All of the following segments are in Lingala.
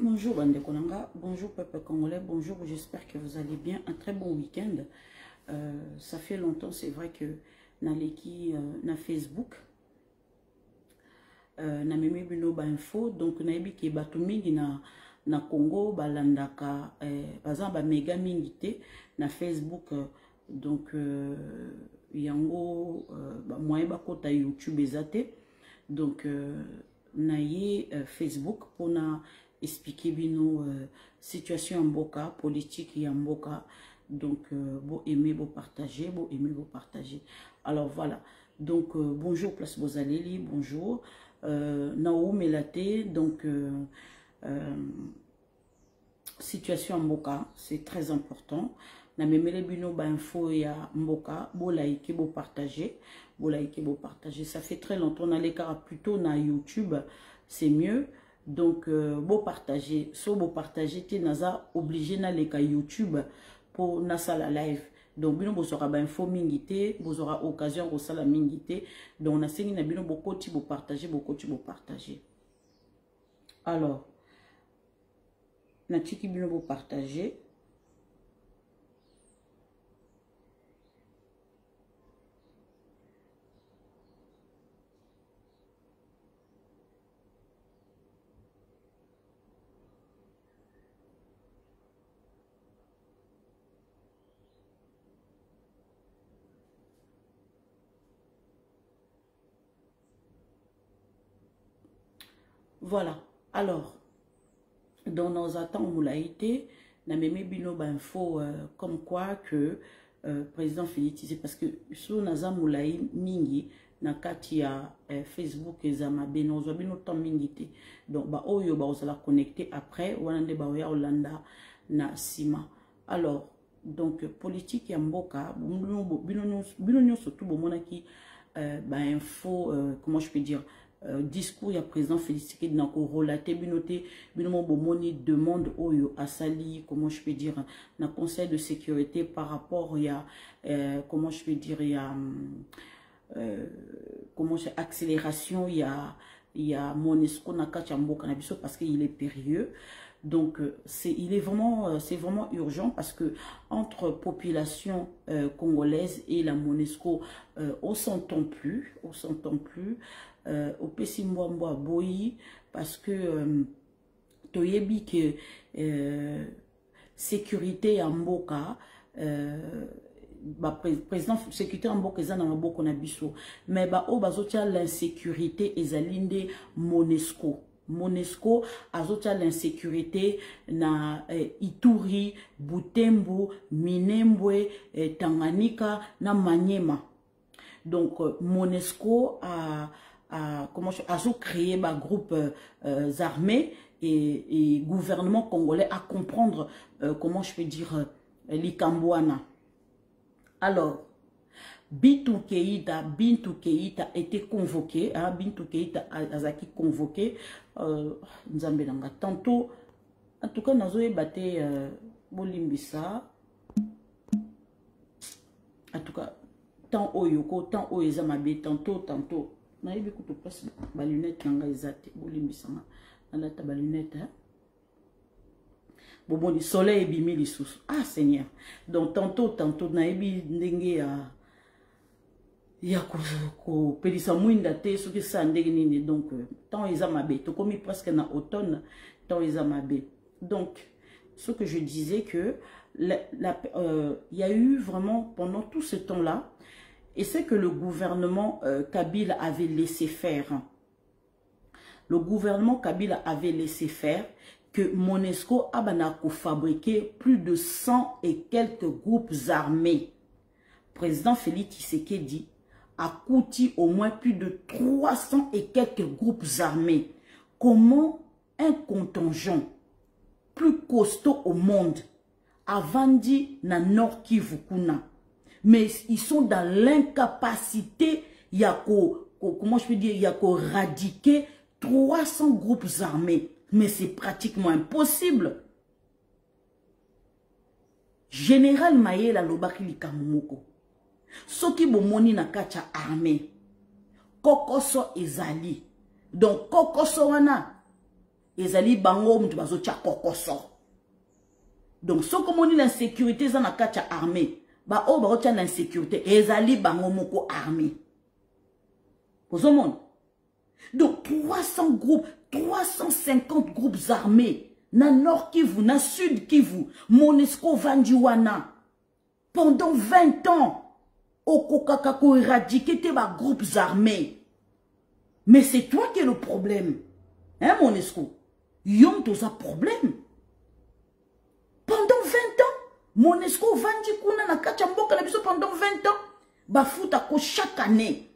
Bonjour Bande Konanga, bonjour peuple congolais, bonjour, j'espère que vous allez bien, un très bon week-end. Ça fait longtemps, c'est vrai que Naleki na Facebook, na meme bino ba info, donc na ebi ke bato mingi na Congo balandaka bazan ba mega mingi te na Facebook, donc yango ba moyen ba kota YouTube ezate, donc na ye Facebook pour na expliquer bino situation en Mboka, politique en Mboka. Donc, vous aimez, vous partagez, vous aimez, vous partagez. Alors, voilà. Donc, bonjour, Place Bozaleli, bonjour. Naoum Elate, donc, situation en Mboka, c'est très important. Na memele bino ba info ya Mboka, vous likez, vous partagez. Vous likez, vous partagez. Ça fait très longtemps, on a l'écart plutôt na YouTube, c'est mieux. Donc, vous partagez, so vous partagez, tu n'as obligé na leka YouTube pour nasa la live. Donc, bino vous aurez info mingité, vous aurez occasion de ça la mingité. Donc, on a segui na bino beaucoup ti vous partagez, beaucoup ti vous partagez. Alors, na tiki bino vous partagez. Voilà. Alors, dans nos attentes moulaïté, na meme bino ba info comme quoi que président Félix, parce que sur naza moulaï mingi na katia Facebook ezama benozo bino temps mingité. Donc ba oyo ba osala connecter après wanande ba oya Olanda na sima. Alors, donc politique ya mboka bino surtout bomonaki ba info comment je peux dire discours ya président Félix Tshisekedi na ko relater binoté binomo bomoni demande oyo asali, comment je peux dire, na conseil de sécurité par rapport ya comment je peux dire ya comment accélération ya MONUSCO na kacha mboka na biso parce qu'il est périlleux. Donc il est vraiment c'est vraiment urgent parce que entre population congolaise et la MONUSCO on s'entend plus au pesi mbwa boyi parce que toyebi que sécurité en mboka président sécurité en mboka eza na maboko na biso mais ba o bazotia l'insécurité ezalinde MONUSCO azotia l'insécurité na Ituri, Butembo, Minembwe, Tanganyika na Maniema. Donc MONUSCO a créé un groupe armés et gouvernement congolais à comprendre comment je peux dire l'Ikambouana. Alors Bintou Keïta était convoqué, hein, Bintou Keïta Azaki convoqué, tantôt, en tout cas, nous avons battu Bolimbisa, en tout cas, tant Oyoko, tant Oyezamabe, tantôt, nous avons beaucoup de place, les lunettes, Bolimbisa, nous avons les lunettes, hein. Bon, le soleil est bimé les sous. Ah, Seigneur. Donc, tantôt, nous avons ya ko pelisa mwinda te soki sa ndenge nini. Donc tant eza mabe to komi presque na automne, tant eza mabe. Donc ce que je disais que y a eu vraiment pendant tout ce temps-là, et c'est que le gouvernement Kabila avait laissé faire. Le gouvernement Kabila avait laissé faire que MONUSCO a fabriqué plus de 100 et quelques groupes armés. Président Félix Tshisekedi a coûté au moins plus de 300 et quelques groupes armés. Comment un contingent plus costaud au monde a vendu na Nord Kivu kuna, mais ils sont dans l'incapacité comment je peux dire radiquer 300 groupes armés, mais c'est pratiquement impossible. Général Mayela Lobaki Likamumoko soki bomoni na kacha armée kokoso ezali, donc kokoso wana ezali bango mutu bazotia kokoso. Donc so comme on l'insécurité za na kacha armée, ba o ba tia l'insécurité ezali bango moko armée. Pozo monde. Donc 300 groupes, 350 groupes armés na Nord Kivu, na Sud Kivu, Monesco Vandiwana pendant 20 ans. Okokakako éradiquer tes groupes armés. Mais c'est toi qui es le problème. Hein, Monesco? Yon tous un problème. Pendant 20 ans, Monesco vandi kuna na kachamboka la biso pendant 20 ans. Bafuta ko chaque année.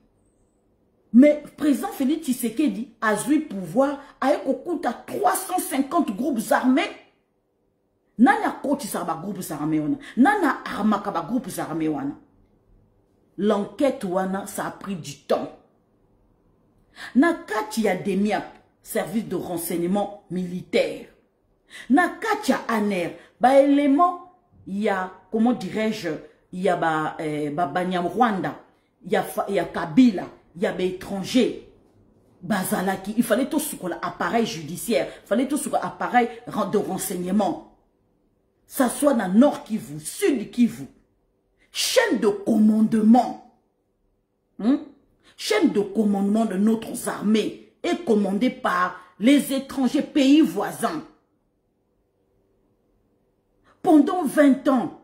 Mais président Félix Tshisekedi a eu pouvoir avec au coût à 350 groupes armés. Nana koti sa ba groupes armés wana. Nana armaka ba groupes armés wana. L'enquête wana, ça a pris du temps. Nakati ya DEMIAP, service de renseignement militaire. Nakati ya ANER, ba élément, il y a, comment dirais-je, il y a Banyam Rwanda, il y a Kabila, il y a des étrangers. Bazalaki, il fallait tout ce qu'on a appareil judiciaire, il fallait tout ce qu'on a appareil de renseignement. Ça soit dans Nord Kivu, Sud Kivu. Chaîne de commandement. Chaîne de commandement de notre armée est commandée par les étrangers pays voisins. Pendant 20 ans,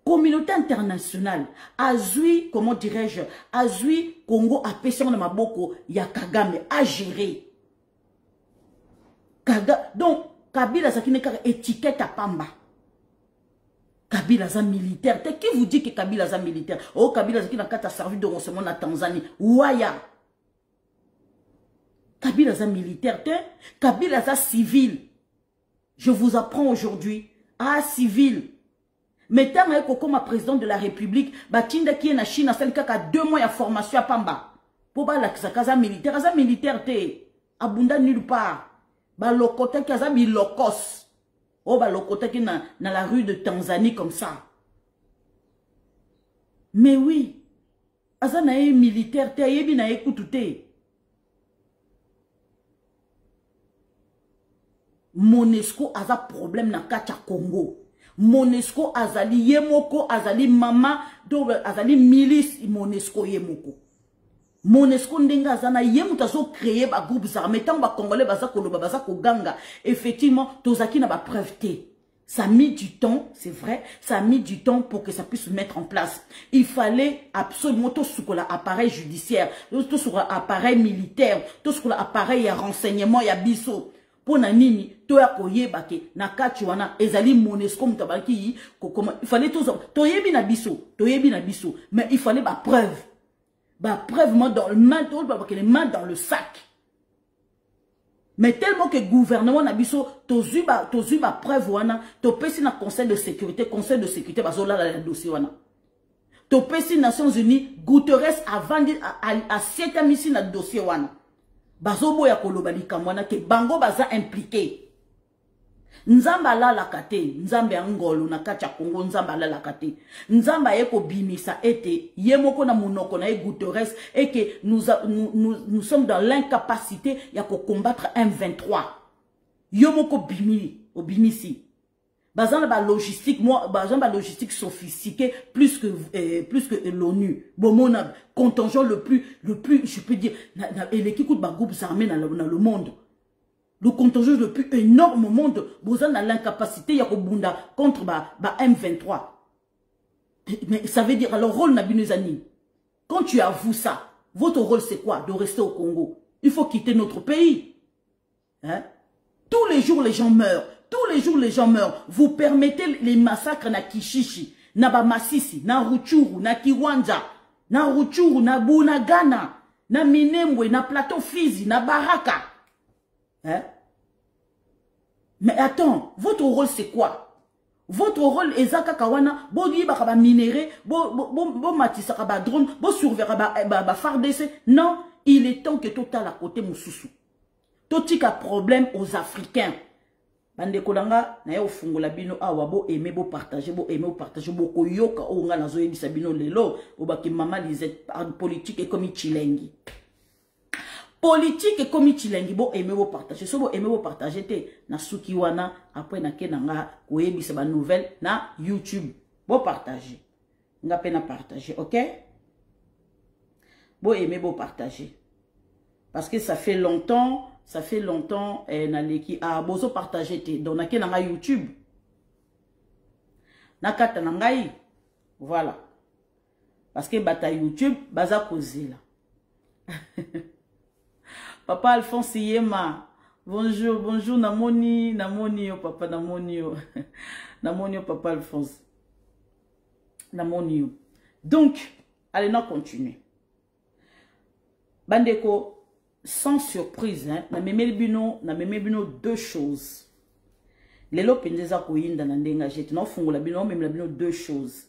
communauté internationale a eu, comment dirais-je, a eu Congo a pêché dans Maboko, ya Kagame a géré. Donc, Kabila ça qui n'est qu'étiquette à Pamba. Kabila za militaire. Qui vous dit que Kabila za militaire? Oh, Kabila za qui n'a servi de renseignement en Tanzanie. Ouaya. Kabila za militaire. Kabila za civil. Je vous apprends aujourd'hui. Ah, civil. Mais tant que comme président de la République, Batinda qui est na Chine, celle qui a 2 mois de formation à Pamba. Pour la kaza militaire. Za militaire te. Abunda nulle part. Ba lokota qui a mis locos. Oh, bah, le côté qui est dans la rue de Tanzanie comme ça. Mais oui. Azana est militaire, te yebi na écoute. Monesco a un problème na kacha Congo. Monesco azali yemoko, azali mama, azali milice, Monesco yemoko. Monesco ndenga zana yemu tazo créer ba groupes armés tant ba congolais baza koloba baza koganga effectivement tozaki na ba preuve té. Ça a mis du temps, c'est vrai, ça a mis du temps pour que ça puisse se mettre en place. Il fallait absolument tout ce qu'on a appareil judiciaire, tout ce qu'on a appareil militaire, tout ce qu'on a appareil renseignement ya biso. Pour nanini to ya koyeba ke na kati wana ezali Monesco mutabaki il fallait tout ça. Toyebi na biso, mais il fallait ba preuve. Bah, preuve dans le main, les mains dans le sac. Mais tellement que le gouvernement n'a biso, tozu ba preuve wana, to pesi na conseil de sécurité, bazola la dossier wana. To pesi Nations Unies, Guterres avant à 7 ans ici na dossier wana. Bazobo ya koloba likamwana ke bango baza impliqué. Nzamba la lakate, nzambe angolo na kacha Congo, nzamba la lakate. Nzamba eko bimisa ete, yemoko na munoko na Guterres, et que nous sommes dans l'incapacité ya ko combattre M23. Yomoko bimi, o bimisi. Bazan ba logistique, moi, bazan ba logistique sophistiquée, plus que l'ONU. Bon, mon contingent le plus, je peux dire, et l'équipe de groupes armés dans le monde. Le contingent le plus énorme au monde, vous avez l'incapacité Yakobunda contre M23. Mais ça veut dire, alors, rôle Nabinuzani, quand tu avoues ça, votre rôle c'est quoi? De rester au Congo. Il faut quitter notre pays. Hein? Tous les jours, les gens meurent. Tous les jours, les gens meurent. Vous permettez les massacres na Kishishi, na Bamasisi, na Ruchuru, na Kiwanja, na Ruchuru, na Bunagana, na Minembwe, na Plateau Fizi, na Baraka. Hein? Mais attends, votre rôle c'est quoi? Votre rôle est Kawana, bo di ba minéré, bo matisa ba drone, bo surveiller ba FARDC. Non, il est temps que total à côté Moussoussou. Totika problème aux Africains. Bande kolanga na yo fungola bino awa bo aimer bo partager bo koyoka o nga nazo yebisa bino lelo o baki mama Lisette politique et comme chilengi. politique comme chilengi bo aimé bo partager so bo aimé bo partager te na suki wana après na kenanga koyebisa ba nouvelle na YouTube bo partager nga pe na partager, OK? Bo aimé bo partager parce que ça fait longtemps na leki bozo partager te donc na kenanga YouTube na kata na ngai voilà parce que bata YouTube baza kozi là. Papa Alphonse Yema, bonjour, bonjour, namoni yo, papa, namoni yo. Namoni yo, papa Alphonse. Namoni yo. Donc, allez, on continue. Bandeko, sans surprise, hein, na memebino deux choses. Lelo pendeza koyinda na ndenga jete, na fungola bino, memela bino deux choses.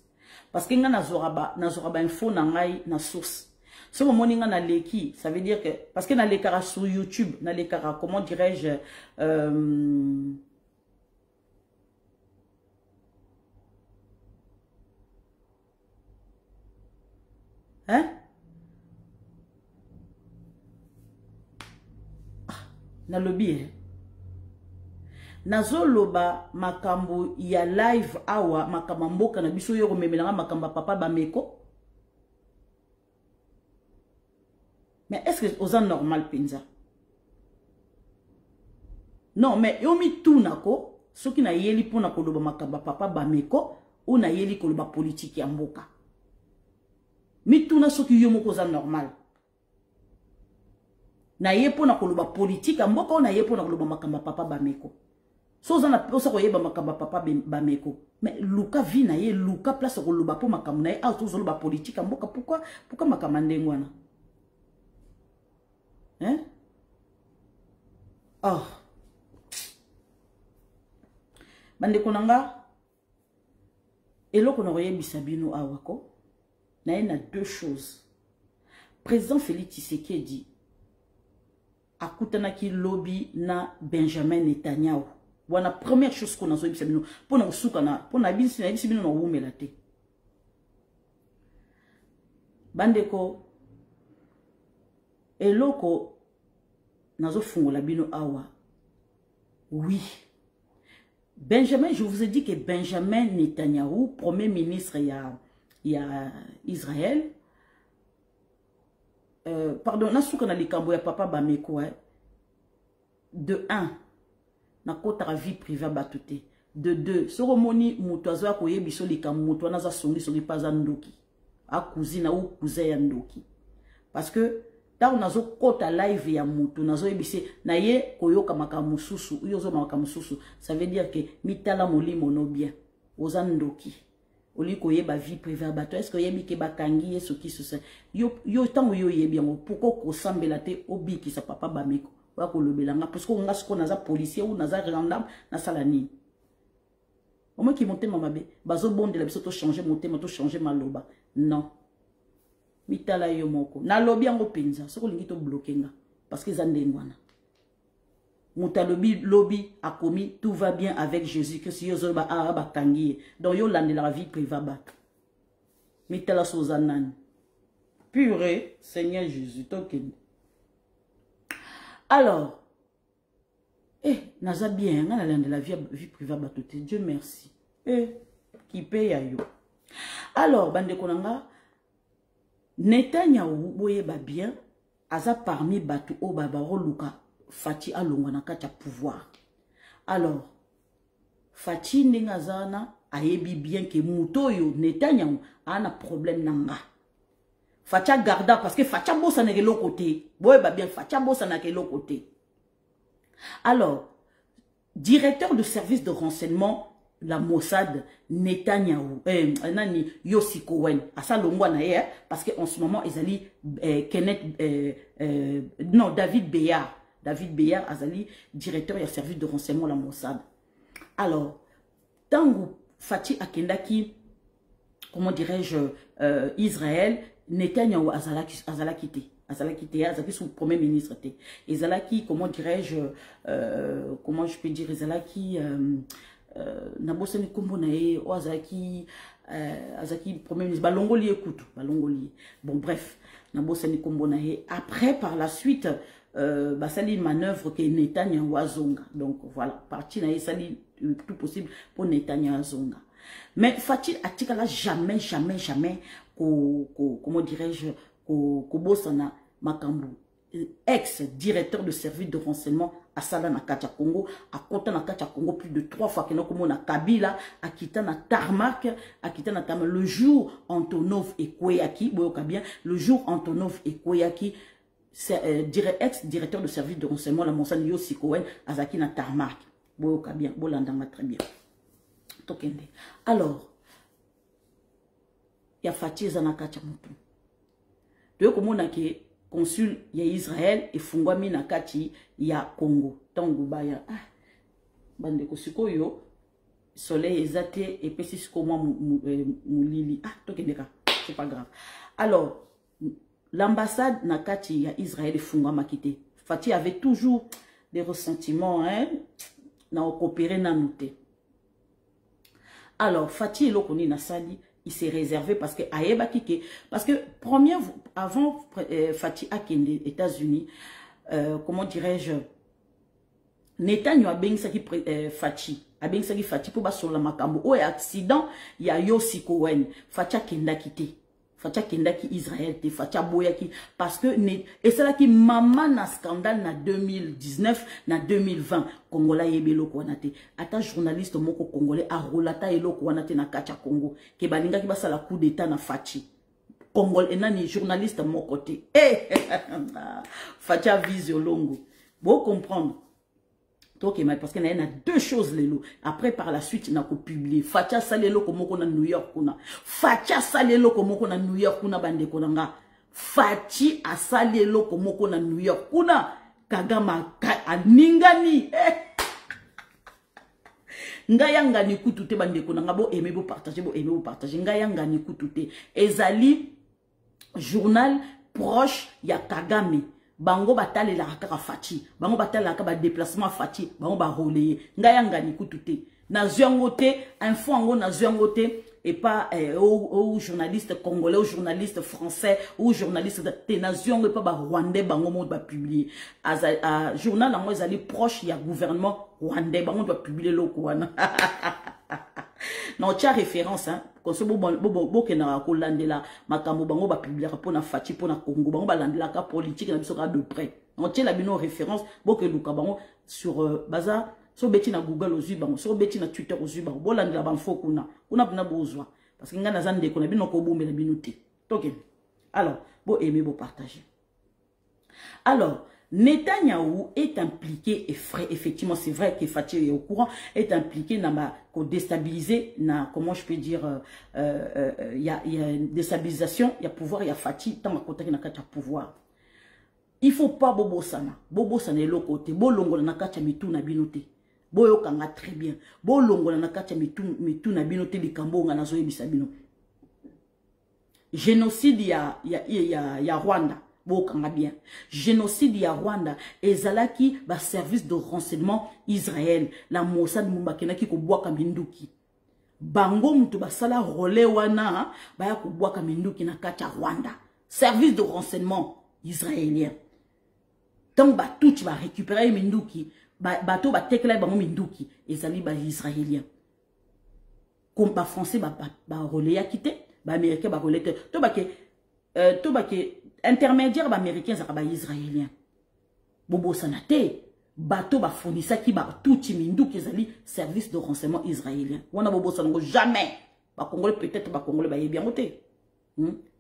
Parce que nga nazoraba info na ngai na source. Ce moment où na leki, ça veut dire que parce que na lekara sur YouTube, na lekara comment dirais-je hein? Na lobby hein? Nazo loba makambo ya live awa makamba mboka na biso yo memelanga makamba papa bameko. Mais est-ce que c'est normal, Pinza? Non, mais yomi tout nako, ce qui na yeli pour na koloba makamba papa bameko, ou na yeli koloba politique ya mboka. Mi tout na ce qui yomo koza normal. Na ye pour na koloba politique ya mboka, ou na ye pour na koloba makamba papa bameko. So za na posa ko yeba makamba papa bameko. Mais Luka vi na ye, Luka place koloba pour makamba na ye, ah to zoloba politique ya mboka, pourquoi makamba ndengwana? Hein? Oh. Bande konanga. Eloko na roye bisabino awako. Na deux choses. Président Félix Tshisekedi akutana ki lobby na Benjamin Netanyahu. Wana première chose qu'on a zo bisabino pona usuka na pona bisabino na wumela te. Bande ko eloko nazo fungola bino awa. Oui. Benjamin, je vous ai dit que Benjamin Netanyahu, premier ministre il y a Israël, pardon, nasuka na likambo ya papa bameko, de 1, na kota vie privée batute. De 2, soromoni mutoazo akoye biso likambo muto na za songi songi paza ndoki. A cousine ou cousin ya ndoki. Parce que ta unazo kota live ya mutu nazo ebise na ye koyoka makamususu uyozo makamususu, ça veut dire que mitala molimo no bien oza ndoki oli koyeba vie privée bato, est-ce que yebi ke bakangi yeso ki se yo tango yo yebi ngo pourquoi ko sambela te obiki sa papa bameko wa ko lobelanga parce que nga siko naza policier ou naza gendarme na salani au moins qui monte mamabe bazo bonde la biso to changer monter to changer maloba non. Mitala yo moko. Na lobby yango penza. Soko lingi to bloquer nga. Parce que zande ngwana. Muta lobby a commis tout va bien avec Jésus. Que si yo zo ba kangi. Donc yo lande la vie privée ba. Mitala sozanan. Purée, Seigneur Jésus. Token. Alors. Naza bien. Nga lande la vie privée ba tout. Dieu merci. Qui paye à yo. Alors, bande konanga. Netanyahu boye ba bien aza parmi batu o babaro luka Fati alongwa na kati ya pouvoir. Alors Fati ndengazana ayebi bien que mutoyo Netanyahu ana problème nanga. Fati garda parce que Fati bossa na kelo côté. Boye ba bien Fati bossa na kelo côté. Alors directeur de service de renseignement la Mossad Netanyahu nani Yossi Cohen asa longwa na ye parce que en ce moment ils allaient non David Beyar azali directeur du service de renseignement la Mossad. Alors tangu Fati akendaki comment dirais-je Israël Netanyahu azala quitté azalaki son premier ministre te ezalaki comment dirais-je comment je peux dire ezalaki nabosani kombo na ye azaki premier ministre balongoli ekutu balongoli bon bref na bosani kombo na ye. Après par la suite basali une manœuvre que Netanyahu azonga. Donc voilà, parti na ye sali le plus possible pour Netanyahu azonga. Mais Fati atikala jamais comment dirais-je ko bosana makambu ex-directeur de service de renseignement à Sala na Katia Congo, à Kota na Katia Congo plus de 3 fois qu'il y a Kabila, à Kita na Tarmac, à Kita na Tarmac, le jour Antonov et Kweyaki, le jour Antonov et Kweyaki, ex-directeur de service de renseignement, la Monsan Yossi Cohen, à Zaki na Tarmac, Boyoka bien, Bolandanga très bien. Alors, il y a Fatih Zanakatia Moutou. De comment on a qui consul ya Israël et fungwami na kati ya Congo. Tango baya bande ko sikoyo soleil ezate et pesi siko moi mulili tokendeka, c'est pas grave. Alors l'ambassade na kati ya Israël et fungwama kité. Fatih avait toujours des ressentiments na coopérer na noté. Alors Fatih lokoni na sali il s'est réservé parce que première avant Fatih Akende États-Unis comment dirais-je Netanyahu a bengsaki Fatih pour basola makambo o accident ya Yossi Cohen Fatih Akenda quitté Fatih Kendaki Israël te Fatih Boyaki parce que et c'est là qui maman na scandale na 2019 na 2020 Congolais yebelo ko wanate ata journaliste moko congolais a rolata eloko wanate na kacha Congo ke balinga ki basala coup d'état na Fatih Congolais nani journaliste moko te Fatih visio longo bon comprendre. Donc, parce qu'il y a deux choses, Lélo. Après, par la suite, il y a publié. Fatia Salelo comme on a New York. Fatia Salelo comme on a New York. Fati a Salelo comme on a New York. Kagama a Ningani. Ngayanga ni kutute bande konanga bo aimer bo partager Ngayanga ni kutute. Ezali journal proche ya Kagame. Bango batale la kaka Fati, bango batale la kaka déplacement Fati, bango ba relayer. Ngayanga ni kutute. Na zuangote, info ango na zuangote et pas aux journalistes congolais, aux journalistes français, aux journalistes de na zuangote pas ba rwandais bango mo ba publier. A journal ango ezali proche ya gouvernement rwandais bango doit publier lokwana. Non, tu as référence, hein. Quand ce beau que na kolandela makambo bango ba publier pour na Fati pour na Congo bango ba landela ka politique na biso de près. On tient la bino référence beau que luka bango sur bazar so beti na Google aux bango so beti na Twitter aux bango bo landela ban fo kuna bina bozwa parce que ngana zande ko na bino ko bombe na binoté. OK. Alors, beau aimer beau partager. Alors Netanyahu est impliqué, effectivement, c'est vrai que Fatih est au courant, est impliqué dans ma déstabiliser, comment je peux dire, il y a une déstabilisation, il y a pouvoir, il y a Fatih, tant ma contact n'a qu'à pouvoir. Il faut pas Bobo Sana est l'autre côté, Bolongo n'a qu'à mitou na binoté, Boyo kanga très bien, Bolongo n'a qu'à mitou na binoté, les Cambo n'a zoé bisabino. Génocide, il y a Rwanda. Bien. Génocide ya Rwanda ezalaki ba service de renseignement Israël la Mossad Mumbakena ki ko bwaka minduki bango mutu basala relais wana ba ya ko bwaka minduki na kati ya Rwanda service de renseignement israélien tant ba tout va récupérer minduki bato ba tekela bango minduki ezali ba israélien comme ba français ba relais ya quitté ba américain ba relais to ba ke intermédiaire américain zaka israélien bobo sanate bateau ba fournissa ki ba tout mindu ki zali service de renseignement israélien wana bobo sanango jamais ba congolais peut-être ba congolais ba yebi ngote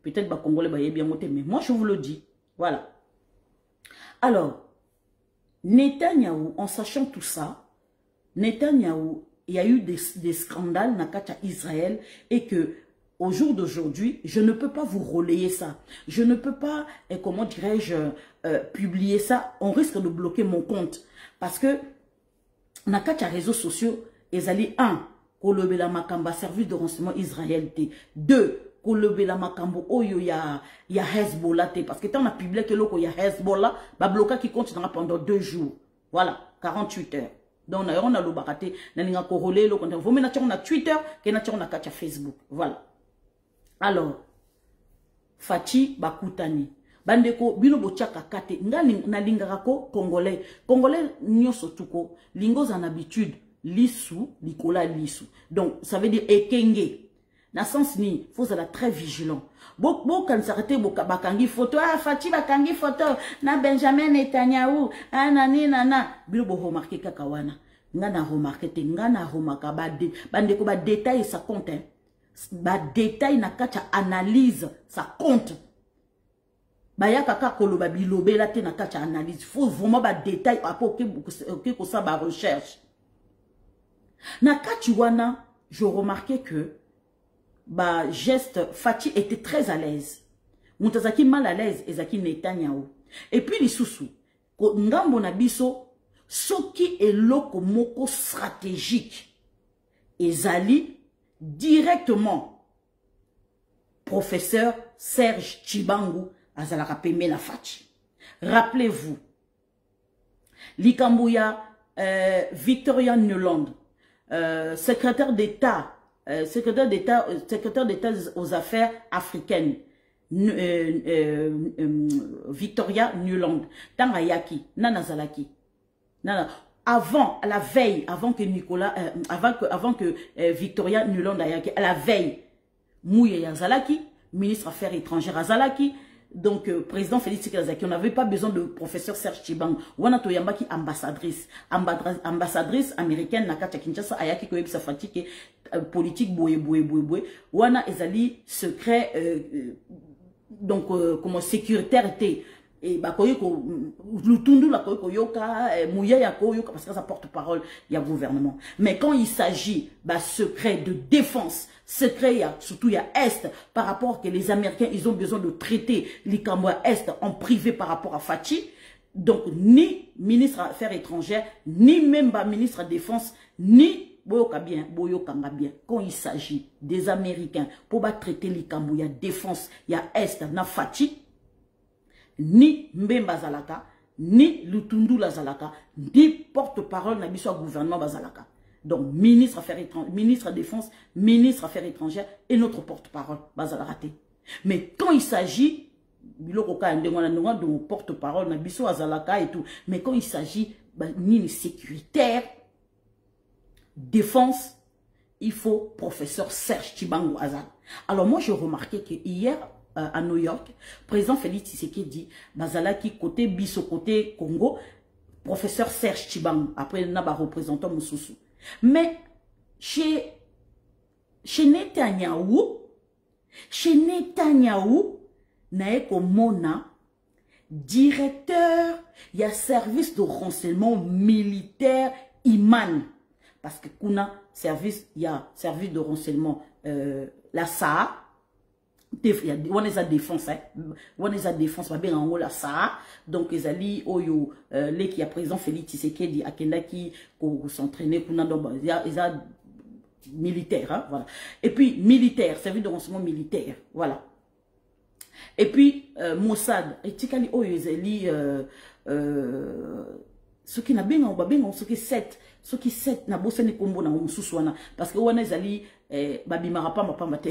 peut-être ba congolais ba yebi ngote mais moi je vous le dis voilà. Alors Netanyahu en sachant tout ça Netanyahu il y a eu des scandales na kata Israël et que au jour d'aujourd'hui, je ne peux pas vous relayer ça. Je ne peux pas, comment dirais-je, publier ça. On risque de bloquer mon compte. Parce que, na katia réseaux sociaux, ezali 1, kolobela makamba service de renseignement Israël te. 2, kolobela makambo oyo ya Hezbollah te. Parce que tant on a publié que loko ya Hezbollah, ba bloquer qui compte pendant 2 jours. Voilà, 48 heures. Donc on a le baraté, na linga ko relayer loko. Vous me on a Twitter, que na on a katia Facebook. Voilà. Alors, Fatih Bakutani. bandeko bino bochaka kate nga na lingaka ko congolais nyoso tuko lingos en habitude lisu likola lisu donc ça veut dire ekenge na sens ni faut être très vigilant bo quand s'arrêter bakangi photo Fati bakangi photo na Benjamin Netanyahu nani nana bino bo remarquer kaka wana nga na remarquer te nga na remarquer bandeko ba détail ça compte hein ba détail na kacha analyse ça compte baya kaka koloba bilobela te na kacha analyse faut vraiment ba détail après que ça ba recherche na kachi wana je remarquais que bah geste Fati était très à l'aise. Moutazaki mal à l'aise ezaki Netanyahu. Et puis les sous ko ngambo na biso soki eloko moko stratégique ezali directement professeur Serge Chibangu azalaka pembe na Fati. Rappelez-vous Likambuya Victoria Nuland secrétaire d'État secrétaire d'État aux affaires africaines, Victoria Nuland, Tangayaki, Nanazalaki. Avant, à la veille, avant que Victoria Nuland ayaki, à la veille, Mouye Yazalaki, ministre affaires étrangères Azalaki, donc président Félix Tshisekedi, on n'avait pas besoin de professeur Serge Chibangu. Wana Toyambaki ambassadrice américaine Nakata Kinshasa ayaki ko yebisa Fati politique boye. Wana ezali secret donc comment sécuritaire était et ba koyeko lutundu la koyeko yoka mouya ya koyoka parce que ça porte-parole il y a gouvernement. Mais quand il s'agit secret de défense, secret surtout il y a Est par rapport que les Américains ils ont besoin de traiter l'Ikamboa Est en privé par rapport à Fati. Donc ni ministre des Affaires étrangères, ni même ministre de la Défense, ni boyoka bien, quand il s'agit des Américains pour traiter l'Ikamboa, il y a défense, il y a Est, na Fati, ni Mbemba Zalaka, ni Lutundu la Zalaka, ni porte-parole na biso gouvernement Bazalaka. Donc, ministre Affaires étrangères, ministre de Défense, ministre Affaires étrangères et notre porte-parole Bazalaka. Mais quand il s'agit, de porte-parole na biso Azalaka et tout, mais quand il s'agit ni sécuritaire, défense, il faut professeur Serge Chibangu Azal. Alors moi, j'ai remarqué que hier, à New York, président Félix Tshisekedi dit, Bazalaki côté biso côté Congo, professeur Serge Chibangu. Après, il y a un représentant Moussoussou. Mais chez Netanyahu, naeko mona directeur, il y a service de renseignement militaire Iman. Parce que kuna service, il y a service de renseignement la SAA, on est à défense, on est à défense, on est en la SAA, donc ils allaient oyo les qui a présent Félix Tshisekedi à Kenda qui s'entraîner kuna donc il y a militaire, hein, voilà. Et puis militaire, service de renseignement militaire, voilà. Et puis Mossad, et tikali oyo ils allaient ce qui n'a bien en bas, ce qui est ce qui est na bosse ni kombo na mususwana parce que wana ezali babimara pa mapamba te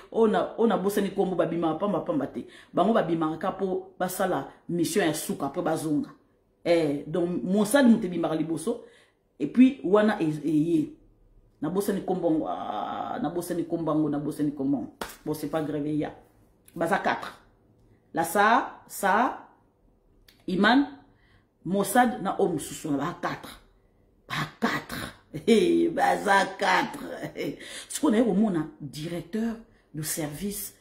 on a bosse ni kombo babimara pa mapamba te bango babimara ka po basala mission ya suka après bazonga donc Mossad mutebimara liboso et puis wana na bosse ni kombo na bosse ni kombango na bosse ni kombo bon c'est pas grave ya baza 4 la sa Iman Mossad na mususwana ba 4 pas 4. Baza 4. Ce qu'on est au monde, directeur de service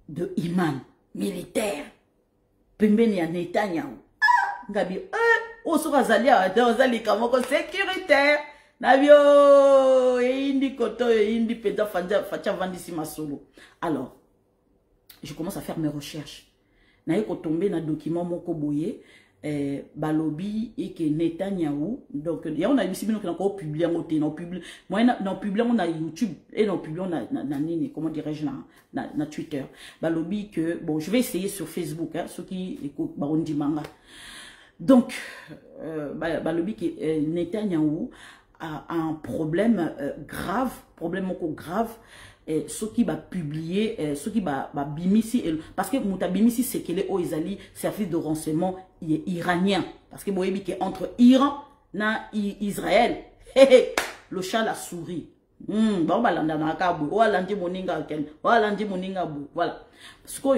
de Iman, militaire. Pembeni ya Netanyahu. Ngabi, osoka zalia, ozali kamoko sécuritaire. Nabio, indi koto, indi peda facha vandisi masolo. Alors, je commence à faire mes recherches. Naye ko tomber na document moko boye. Balobi et que Netanyahu donc il y a on a ici nous encore publié on publie moi non publié on a YouTube et non publié on a comment dirais-je na Twitter Balobi que bon je vais essayer sur Facebook hein, ceux qui écoutent Barondi Manga donc Balobi que Netanyahu a un problème grave ceux qui va publier, ceux qui va bimisi, parce que Mouta bimisi c'est que les Oizali service de renseignement iranien, parce que vous voyez que entre Iran et Israël, le chat la souris. Voilà. Parce que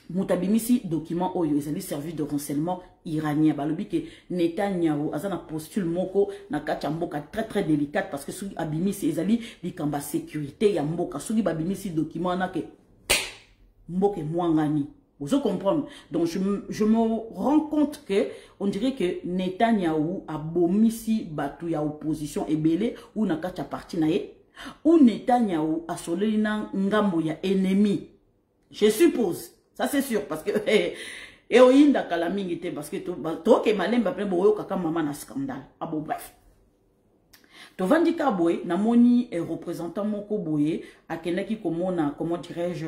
Moutabimisi document oyo ezali service de renseignement iranien balobi ke Netanyahu azana postule moko na kati mboka très délicate parce que soki abimisi ezali likamba sécurité ya mboka soki babimisi document na ke mboka mwangani. Vous comprenez? Donc je me rends compte que on dirait que Netanyahu a bomisi batu ya opposition ebele ou na kati parti na ye ou Netanyahu a soleli na ngambo ya ennemi. Je suppose. Ça c'est sûr parce que et oyinda kala mingi te parce que to ke malemba pe boyo kaka mama na scandale. Ah bon bref. To vandika boy na moni représentant moko boye akenaki komona comment dirais-je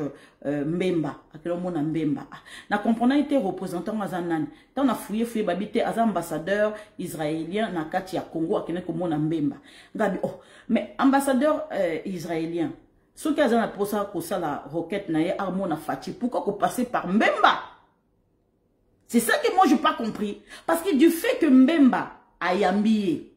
Mbemba akelomona Mbemba. Na comprenant été représentant azanan. Tant na fouillé babité az ambassadeur israélien na kati ya Congo akenaki komona Mbemba. Ngabi oh mais ambassadeur israélien ceux qui ont posé la roquette na armona fati, pourquoi qu'on passe par Mbemba? C'est ça que moi je n'ai pas compris. Parce que du fait que Mbemba a yambié,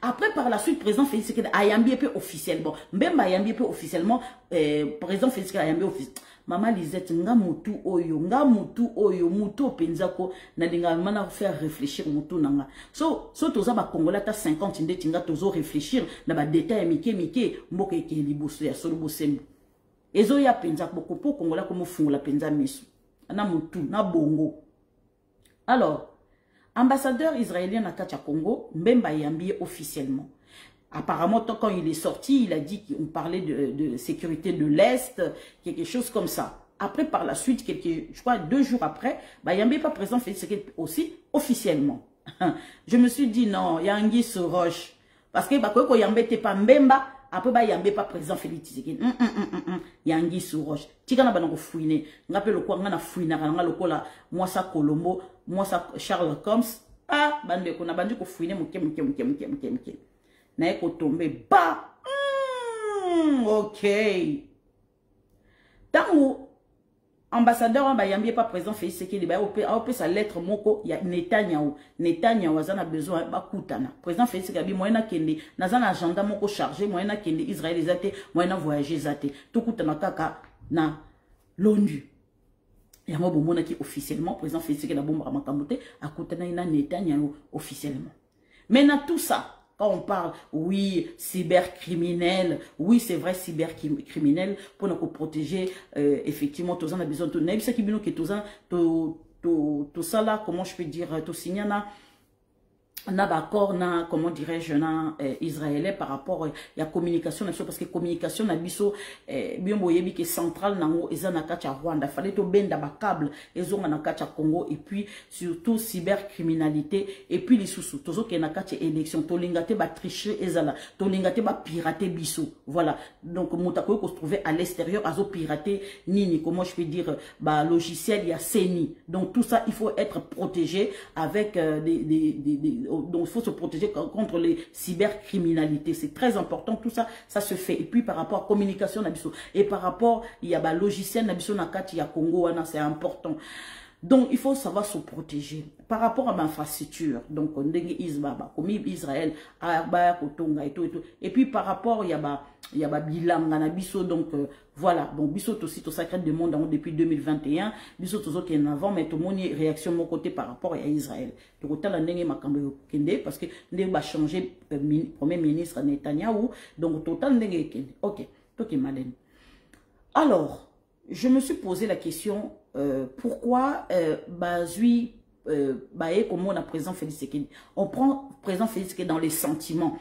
après par la suite, président Félix Tshisekedi a yambié peu officiellement. Mbemba a yambié peu officiellement, président Félix Tshisekedi a yambié officiellement. Maman Lisette, nga mutu oyo, mutu penzako, na dinga mana faire réfléchir mutu nanga. So toza ba Congolais ta 50 inde tinga tozo réfléchir na ba détail mike, mboka eke liboso ya solo bosembo. Ezo ya penzako po Congolais comme fungola penza misu. Na mutu, na bongo. Alors, ambassadeur israélien na Katia Congo, Mbemba yambié officiellement. Apparemment, quand il est sorti, il a dit qu'on parlait de sécurité de l'Est, quelque chose comme ça. Après, par la suite, je crois 2 jours après, Yambé pas présent fait aussi officiellement. Je me suis dit non, Yangi se roche. Parce que quand Yambé n'était pas Mbemba, après Yambé pas présent Félix Tshisekedi. Yangi se roche. Tika na fouiné. Ngape le quoi ngana fouina ngana le kola moi ça Colombo, moi ça Charles Combs. Ah, bande ko na bandi ko fouiné muke. Na eko tombe ba ok tango ambassadeur ba yambi pas présent Félix Tshisekedi ba opé sa lettre moko ya Netanyahu azana besoin ba kutana président Félix Tshisekedi moyena kende nazana agenda moko chargé moyena kende Israël ezate moyena voyager zate to kutana kaka na l'ONU ya mo bomona ki officiellement président Félix Tshisekedi na bomba makambote akutana ina Netanyahu officiellement. Maintenant tout ça quand on parle, oui, cybercriminel, oui, c'est vrai, cybercriminel, pour nous protéger, effectivement, tous on a besoin de tout. Tout ça là, comment je peux dire, tout signana, na d'accord na comment dirais-je na israélien par rapport à la communication parce que communication na biso bien boyebi que central nango eza na kati ya Rwanda fallait to benda ba câble ezonga na kati ya Congo et puis surtout cybercriminalité et puis les sous tozo ke na kati élection to lingate ba tricher ezala to lingate ba pirater biso voilà donc mutako ko se trouver à l'extérieur azo pirater nini comment je peux dire ba logiciel ya CENI donc tout ça il faut être protégé avec donc il faut se protéger contre les cybercriminalités. C'est très important, tout ça, ça se fait. Et puis par rapport à la communication, et par rapport, il y a un logiciel, il y a Congo, c'est important. Donc il faut savoir se protéger. Par rapport à l'infrastructure, donc comme Israël, et puis par rapport, il y a bilan, donc voilà, donc biso aussi tout sacré du monde depuis 2021, biso tout qui est en avant, mais tout le monde réaction de mon côté par rapport à Israël. Donc autant la nenge makambo kende parce que nenge va changer premier ministre Netanyahu, donc total nenge kende. Ok, ok Malène. Alors, je me suis posé la question pourquoi Bazui comme on a président Félix Tshisekedi, on prend président Félix Tshisekedi dans les sentiments.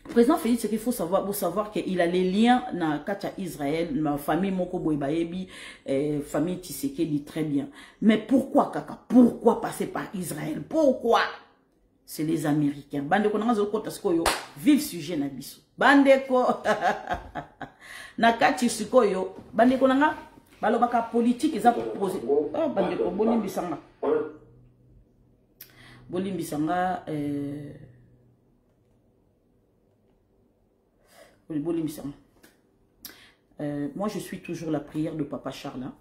Président Félix, c'est qu'il faut savoir qu'il a les liens dans Katia Israël, ma famille Moko Boebaebi, famille Tshisekedi très bien. Mais pourquoi Kaka? Pourquoi passer par Israël? Pourquoi? C'est les Américains. Bandeko na zoko taskoyo, vive sujet na biso. Bandeko na Katia Sikoyo, bandeko na balobaka politique eza posé. Oh bandeko bonimbisanga. Bonimbisanga Moi, je suis toujours la prière de Papa Charles. Hein.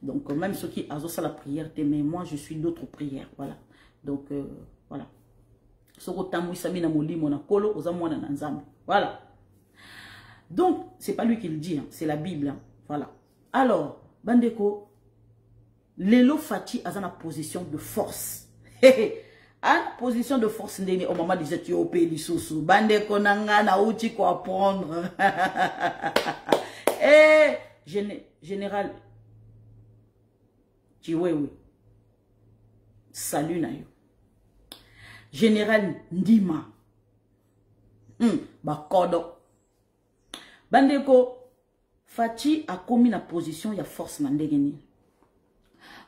Donc, même ceux qui ont la prière, mais moi, je suis d'autres prières. Voilà. Donc, voilà. Voilà. Donc, c'est pas lui qui le dit, hein, c'est la Bible. Hein. Voilà. Alors, Bandeko, Lelo Fati a une position de force. En position de force, au moment des Éthiopiens, les sous Bandeko nanga na uchi ko apprendre. Eh, général Chiwewe, salut Nayo. Général Ndima, Bakodo. Bandeko, Fati a commis la position, il y a force Mandegeni.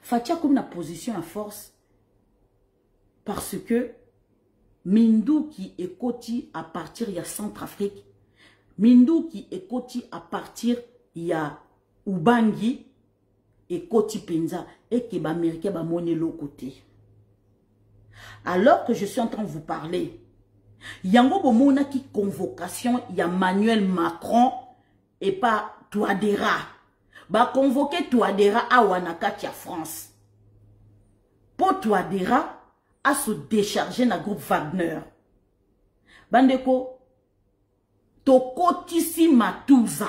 Fati a commis la position à force parce que Mindou qui est côté à partir il y a Centrafrique, Mindou qui est côté à partir il y a Ubangi et côté Penza et que l'Américain va monter l'autre côté. Alors que je suis en train de vous parler, il y a une convocation, il y a Emmanuel Macron et pas Touadéra. Va convoquer Touadéra à Wanakati à France. Pour Touadéra à se décharger dans le groupe Wagner. Bandeko, to kotisi Matouza.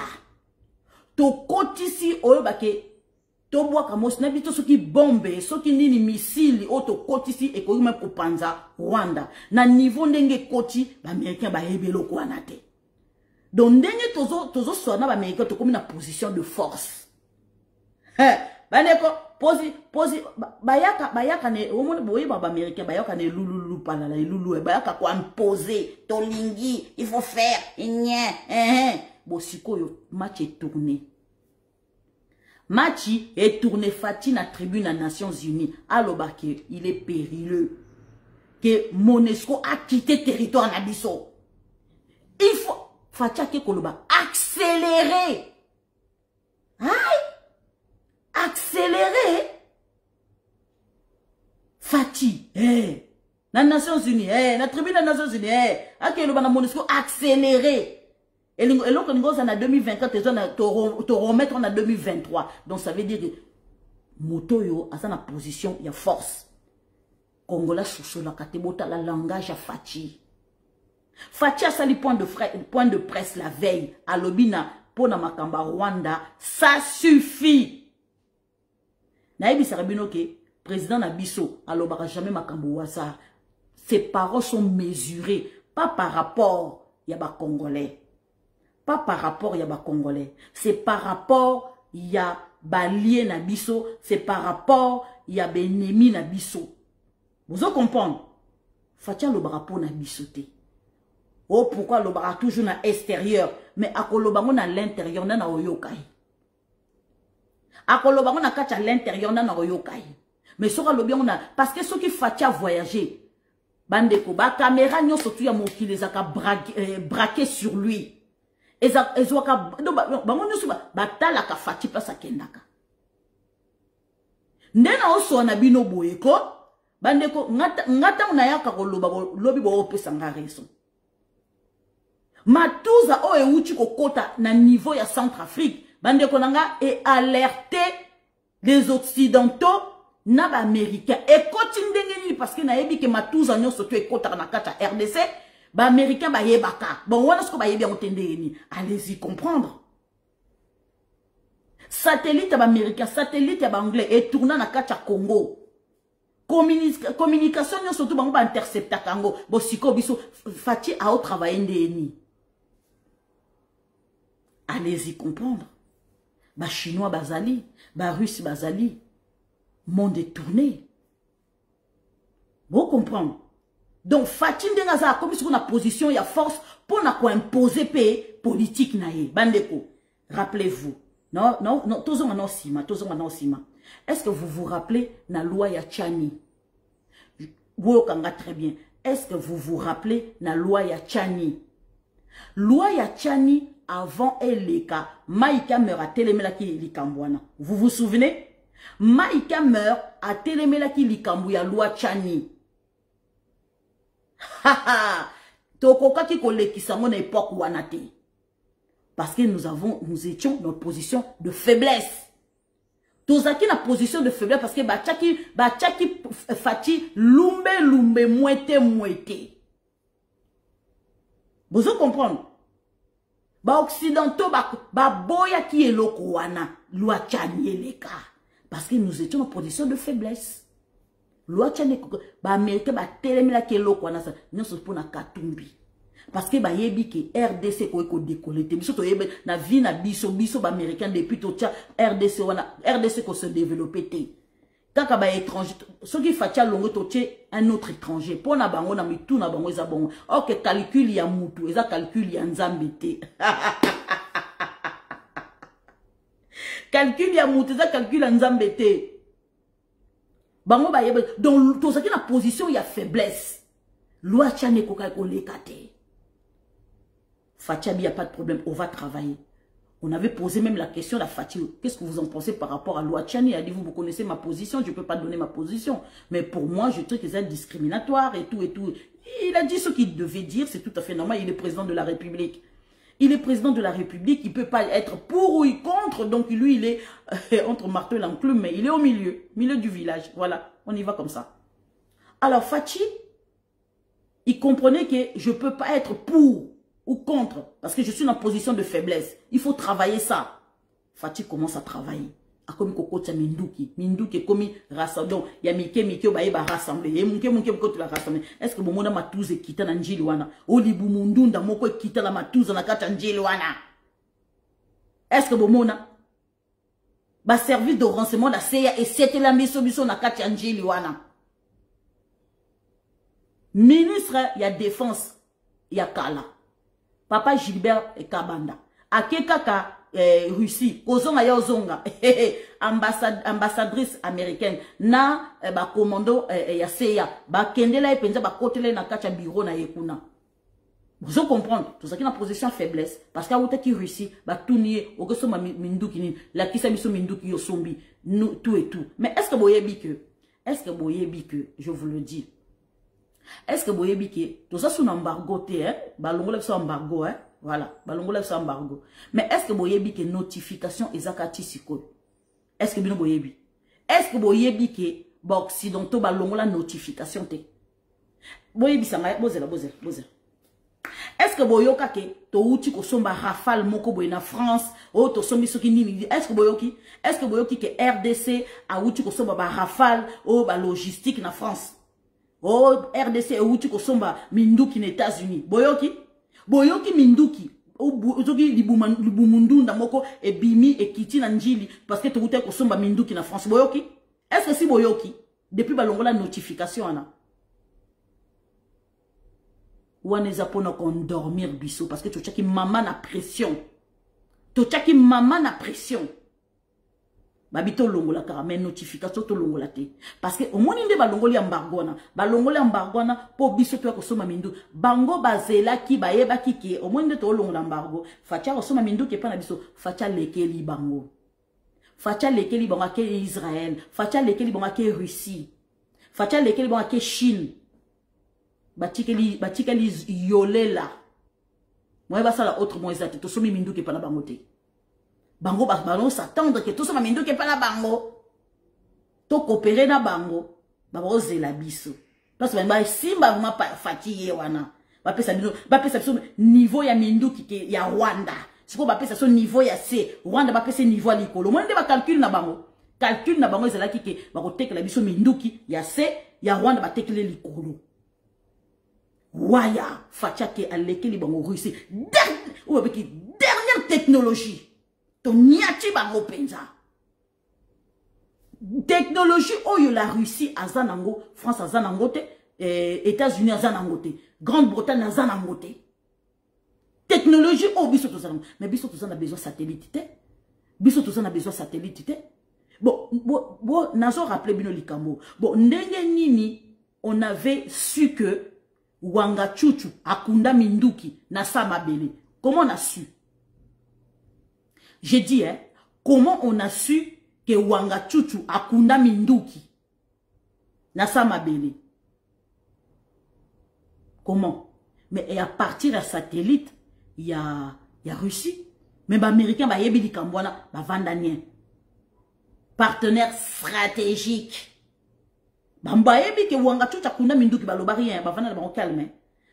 To kotisi oyobake. To bois kamos n'habite ceux qui bombent, ceux qui nini missiles, auto kotisi et ko même Panza Rwanda. Na niveau ndenge koti, l'Américain ba hebelo ko anate. Donc ndenge tozo sona ba Américain to comme une position de force. Bandeko bayaka ne omone boye ba Américain bayaka ne lulu pala la lulu bayaka ko imposer tolingi il faut faire bosiko yo match est tourné. Match est tourné Fati na tribune des Nations Unies. Alors il est périlleux. Que Monesco a quitté territoire Nabiso. Il faut Fati ke koloba accélérer. Aïe! Accélérer. Fati, na Nations Unies, na tribune des Nations Unies, akoloba na Monesco accélérer. Et l'autre en 2024, tu remettre en 2023. Donc ça veut dire que Motoyo a sa position, il y a force. Congolais sous la katebota la langage à Fati. Fati a sali point de presse la veille à Lobina pour na Makamba Rwanda, ça suffit. Naïbi Sarabino ke président Nabiso a l'obara jamais Makambo Waza. Ses paroles sont mesurées, pas par rapport il y a ba Congolais. Pas par rapport, il y a des Congolais. C'est par rapport, il y a des Nabiso. C'est par rapport, il y a des ennemis Nabiso. Vous comprenez? Fatia le barapo Nabiso. Oh, pourquoi le barapo toujours à l'extérieur? Mais à Kolobango à l'intérieur, na oyokai. À Kolobango na kacha à l'intérieur, na oyokai. Mais sur le bien, on a. Parce que ceux qui Fatia voyager, Bandeko, ba caméra, n'y a surtout ya qui les a braqué sur lui. Ezoaka batala ka Fati place kendaka. Ndena oso na bino boyeko bandeko ngata unayaka koloba lobi bo opesa ngareso. Matouza o euchi kokota na niveau ya Centrafrique bandeko nanga et alerter les occidentaux na ba américains et kotindengeni parce que na yebi ke Matouza nyonso to ekota na kata RDC. Ba américain ba yebaka bon wana sko ba yebi entendeni allez-y comprendre satellite ba américain satellite ba anglais et tourna na kacha Congo communication nyo surtout bango ba intercepta Congo bo siko biso Fati a au travail ndeni allez-y comprendre ba chinois bazali ba russe bazali monde est tourné vous comprendre. Donc, Fati Ndengaza, comme si on a position, il y a force pour imposer paix politique naïe. Bandeko, rappelez-vous. Non, tous on sima. Est-ce que vous vous rappelez la loi ya Tchani? Vous très bien. Est-ce que vous vous rappelez la loi ya Tchani? Loi ya Tchani, avant Eleka, Maïka meurt à Télémelaki Likambouana. Vous vous souvenez? Maïka meurt à Télémelaki Likambouya, loi Tchani. Tokoka ki kolekisa na époque wanate. Parce que nous étions dans une position de faiblesse. Tozaki na position de faiblesse parce que bachaki fati lumbe mouete. Vous comprenez? Ba occidentaux ba boya ki eloko wana loi tchanieleka parce que nous étions en position de faiblesse. Loi tchaneko ba américain ba telemela ki eloko wana sa nyonso pona katumbi. Parce que ba yebi ke RDC ko décoller te biso to yebe na vie na biso ba américain depuis to tcha RDC ko se développer te. Kaka ba étranger ce qui fatia longo to tche un autre étranger pona bango na mitu na bango eza bongo. OK calcul ya mutu eza calcul ya nzambe te. Calcul ya mutu eza calcul ya nzambe te. Bango ba yebe donc to zaki na position ya faiblesse. Loi tchane ko lekate. Fatia, il n'y a pas de problème, on va travailler. On avait posé même la question à Fatia. Qu'est-ce que vous en pensez par rapport à Loi Tchani? Il a dit, vous connaissez ma position, je ne peux pas donner ma position. Mais pour moi, je trouve que c'est discriminatoire et tout et tout. Il a dit ce qu'il devait dire, c'est tout à fait normal, il est président de la République. Il est président de la République, il ne peut pas être pour ou contre, donc lui, il est entre marteau et l'enclume, mais il est au milieu du village. Voilà, on y va comme ça. Alors Fatia, il comprenait que je ne peux pas être pour ou contre, parce que je suis en position de faiblesse. Il faut travailler ça. Fatia commence à travailler. A comme kokota minduki est comme rassembler. Donc il y a mike ba rassembler. Et munke tu la rassembler. Est-ce que bomona matuze kita na njili wana? Olibu mundunda moko kita la matuza na kata njili wana. Est-ce que bomona ba service de renseignement la CIA et c'était la miso na kata njili wana. Ministre ya défense ya kala. Papa Gilbert Kabanda. Akekaka Russie. Kozonga ya ozonga. Ambassadrice américaine. Na ba commando ya CIA. Ba kendela epenza ba kotele na kacha bureau na yekuna. Vous comprenez? Tout ça qui est en position de faiblesse. Parce qu'à outa qui Russie. Ba tournier. Okoso ma minduki ni. La kisa miso minduki yo sombi. Tout et tout. Mais est-ce que boyebi que. Je vous le dis. Est-ce que vous voyez que tout ça sous embargo, balongo lève embargo, voilà, balongo lève embargo. Mais est-ce que vous voyez que notification ezakati siko? Est-ce que vous voyez? Est-ce que vous voyez que ba occidentaux balongo la notification te? Voyez ça bozela. Est-ce que vous voyez que to uti ko somba rafale moko boy na France, o to sombi soki nini? Est-ce que vous voyez que RDC a uti ko somba ba rafale o ba logistique na France? Oh, RDC ou tu kosomba minduki aux États-Unis. Boyoki minduki. Ozoki libumundu ndamoko e bimi e kiti na njili parce que tu ute kosomba minduki na France. Boyoki. Est-ce que si boyoki depuis balongola notification ana. Waneza pona kon dormir biso parce que tu chaki maman na pression. Babito longola karame notification to longola te parce que au moins inde balongoli embargo na po biso to kosoma mindu bango bazela ki bayeba ki au moins inde to longola embargo facha kosoma mindu ke pana biso facha lekeli bango ke Israël facha lekeli bango ke Russie facha lekeli bango ke Chine batikeli yolela moi ba sala autre moi ezate to somi mindu ke pana bango te. Bango balon s'attendre que tout ça m'a que pas la bango. To coopérer na bango. Babo zela biso. Parce que ba simba vraiment pas fatigué wana. Ba pesa niveau ya mindu ki ya Rwanda. Siko ba pesa so niveau ya C. Rwanda ba pesa niveau ya likolo. Moi nde ba calcul na bango. Calcul na bango zela ki ke ba ko tekela biso minduki ya C ya Rwanda ba tekele likolo. Waya fatia ke alekeli bango Russie. Dernière technologie. Ton niati bango penza. Technologie oyo la Russie azanango, France azanango te, États-Unis azanango te, Grande-Bretagne azanango te. Technologie oyo biso tozanango. Mais biso tozana besoin satellite te. Bon, nazo rappelé bino likambo. Bon, ndenge nini on avait su que Wanga Chuchu akunda minduki na samabele. Comment on a su? J'ai dit, comment on a su que Wanga Chuchu akunda minduki na samabele? Comment? Mais à partir de satellite, il y a Russie. Mais les Américains, ils ont dit Cambouana, Vandanien. Partenaire stratégique. Bambayebi ke wanga chucha kuna minduki baloba rien, bavanda ba calme.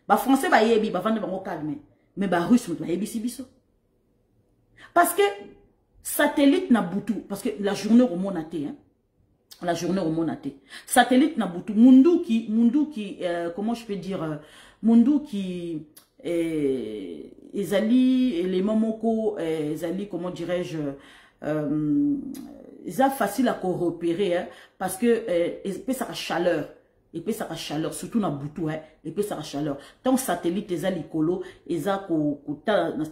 Ba français ba yebi, bavanda ba calme. Mais ba russe ba yebi sibiso. Parce que satellite na butu, parce que la journée au monaté, hein. La journée au monaté. Satellite na butu, mundu qui, comment je peux dire, mundu qui, ezali, les momoko, ezali, comment dirais-je, c'est facile à coopérer, hein, parce que, il peut sa chaleur. Et puis ça a chaleur, surtout dans Boutou, hein, et puis ça a chaleur. Tant satellite, ils ont l'écolo, ils ont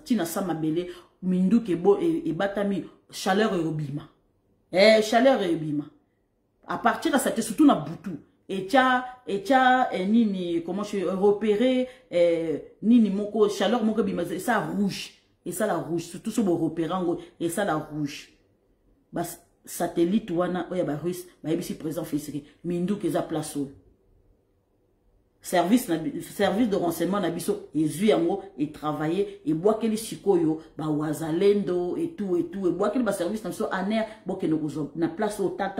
tina samabele, mindu kebo et batami, chaleur et obima. Chaleur et obima. À partir de ça, surtout dans Boutou. Et tia, nini, comment je repérer, nini moko, chaleur moko bima, et ça rouge. Et ça la rouge, surtout sur le repérant, et ça la rouge. Bas, satellite, wana, oya ba russe, ba ici présent fisiri, mindu keza place. Service de renseignement nabiso et travailler et boire quel sikoyo ba wazalendo et tout et boire quel ba service nabiso aner boke no na place au ta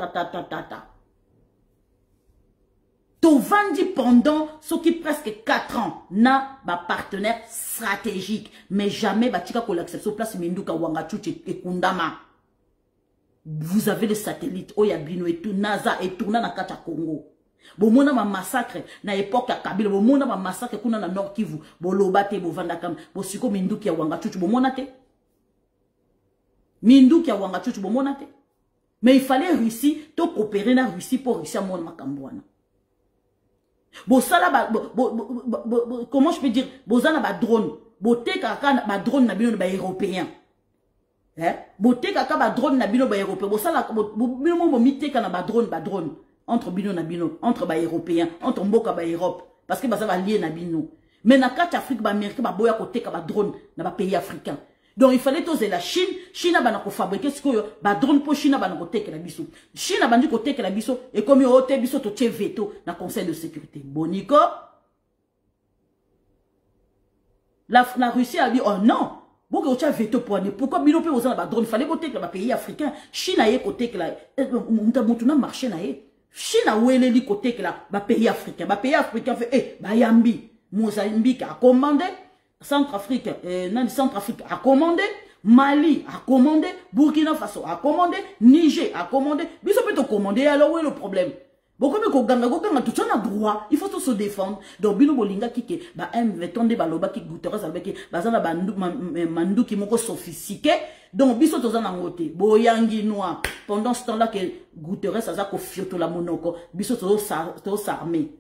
to vandi pendant ce qui presque 4 ans na ba partenaire stratégique mais jamais ba tika ko l'accepter place minduka wanga chuche et kundama. Vous avez des satellites oyabino et tout NASA et tourna na kata Congo. Bomona ma massacre na époque ya Kabila, bomona ma massacre kuna na Nord Kivu, bolobate bovandakam, bosiko minduki ya wanga chuchu bomona te. Minduki ya wanga chuchu bomona te. Mais il fallait Russie to coopérer na Russie pour Russie mon makambwana. Bosala ba comment je peux dire, bozana ba drone, boteka ba drone na bino ba européen. Boteka ba drone na bino ba européen, bosala bino mo miteka na ba drone. Entre bino na bino, entre ba européens, entre mboka ba Europe, parce que ça va lier na bino. Mais na carte Afrique ba Amérique ba boya côté ka ba drone na ba pays africains. Donc il fallait toser la Chine ba na ko fabriquer ce que ba drone pour Chine ba na côté que la biso. Chine ba ndi côté que la biso et comme yo te biso to tie veto na conseil de sécurité. Bonico. La Russie a dit oh non. Pourquoi tu as veto pour aller? Pourquoi bino pe osa na ba drone, il fallait côté que ba pays africains. Chine a côté que la mutuna marché na Chine a oué les côté que là, pays africain fait, Bayambi, Mozambique a commandé, Centrafrique, Centrafrique a commandé, Mali a commandé, Burkina Faso a commandé, Niger a commandé, mais ça peut te commander, alors où est le problème? Bon, comme Goganga, tout ça a droit, il faut tout se défendre. Donc, Bino Bolinga qui ba M20 baloba qui goûtera avec bazana mandu qui moko sophistiqué. Donc, biso tozan angote, boyangi noir. Pendant ce temps-là que goûterait ça ko fioto la monoko, biso tozo s'armer.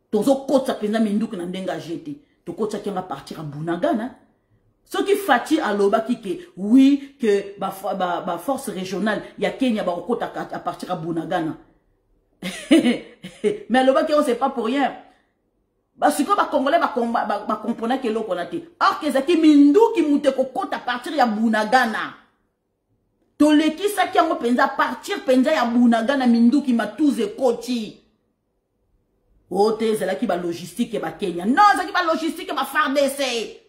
Tozo kota pena mindu que nandenga jeté. To kota qui va partir à Bunagana. Ce qui fatigue à l'oba qui oui que ba force régionale, il y a Kenya ba kota à partir à Bunagana. Mais le bac on sait pas pour rien. Parce que les Congolais comprennent que l'eau qu'on a été. Or que c'est mindu qui monte à partir de Bunagana. Toleki ça qui a penza partir penza ya Bunagana mindu qui m'a tous écouté. Oh c'est là qui va logistique et va Kenya. Non c'est qui va logistique et va faire d'essai.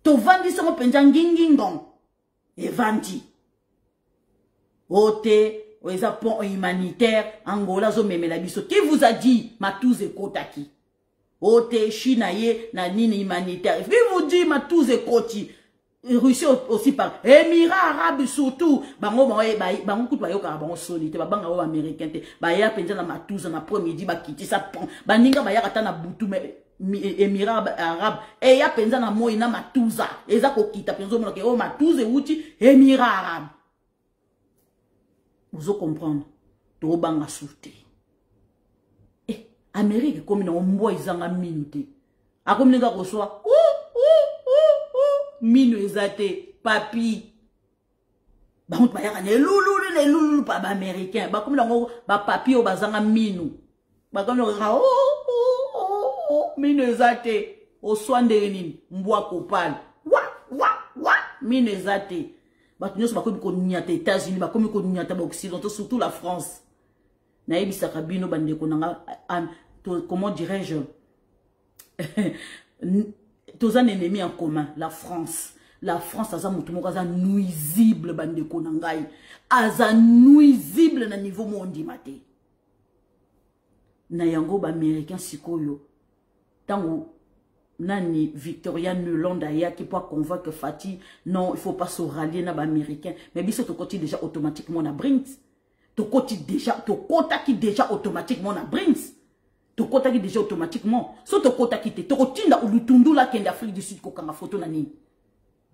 To vandi ça penza ngingingong et vandi. Oh les pont humanitaire, Angola, qui vous a dit, Matouze Kotaki? Ote, Chinaye, Nanine humanitaire. Qui vous dit, Matouze Koti? Russie aussi par Émirats arabes surtout. Bango, bango, bango, solide, bango, américain, baya, penza na Matouze, na premier dit, bakiti, ça prend. Baninga, baya, katana, boutou, Émirats arabes. Et ya, penza na moïna, Matouza. Et ça, kokita, penza, oh, Matouze, outi, Émirats arabes. Vous comprendre, to banga souté. Eh, Amérique comme on mboa izanga minute. A comme nga reçoit minu ezate papi. Ba on ba ne loulou pa ba américain. Ba comme ngo ba papi o bazanga minu. Ba comme minu ezate o swande nini mboa kopal. Wa minu ezate. Nous sommes comme les États-Unis, comme les Occidentaux, surtout la France. Naïbi Sakabino Bandekonanga, comment dirais-je, tous un ennemi en commun, la France. La France, aza mutumo, aza nuisible, bande konangai. Aza nuisible na niveau mondi mate. Na yango ba américain sikoyo. Tango, nani Victoria Nuland aya qui peut convaincre Fati, non, il faut pas se rallier na ba américain. Mais biso to koti déjà automatiquement na Brinks. To koti déjà, to kota qui déjà automatiquement na Brinks. To kota qui déjà automatiquement. So to kota qui te, to kotinda ou lutundu la kende Afrique du Sud ko kanga photo na ni.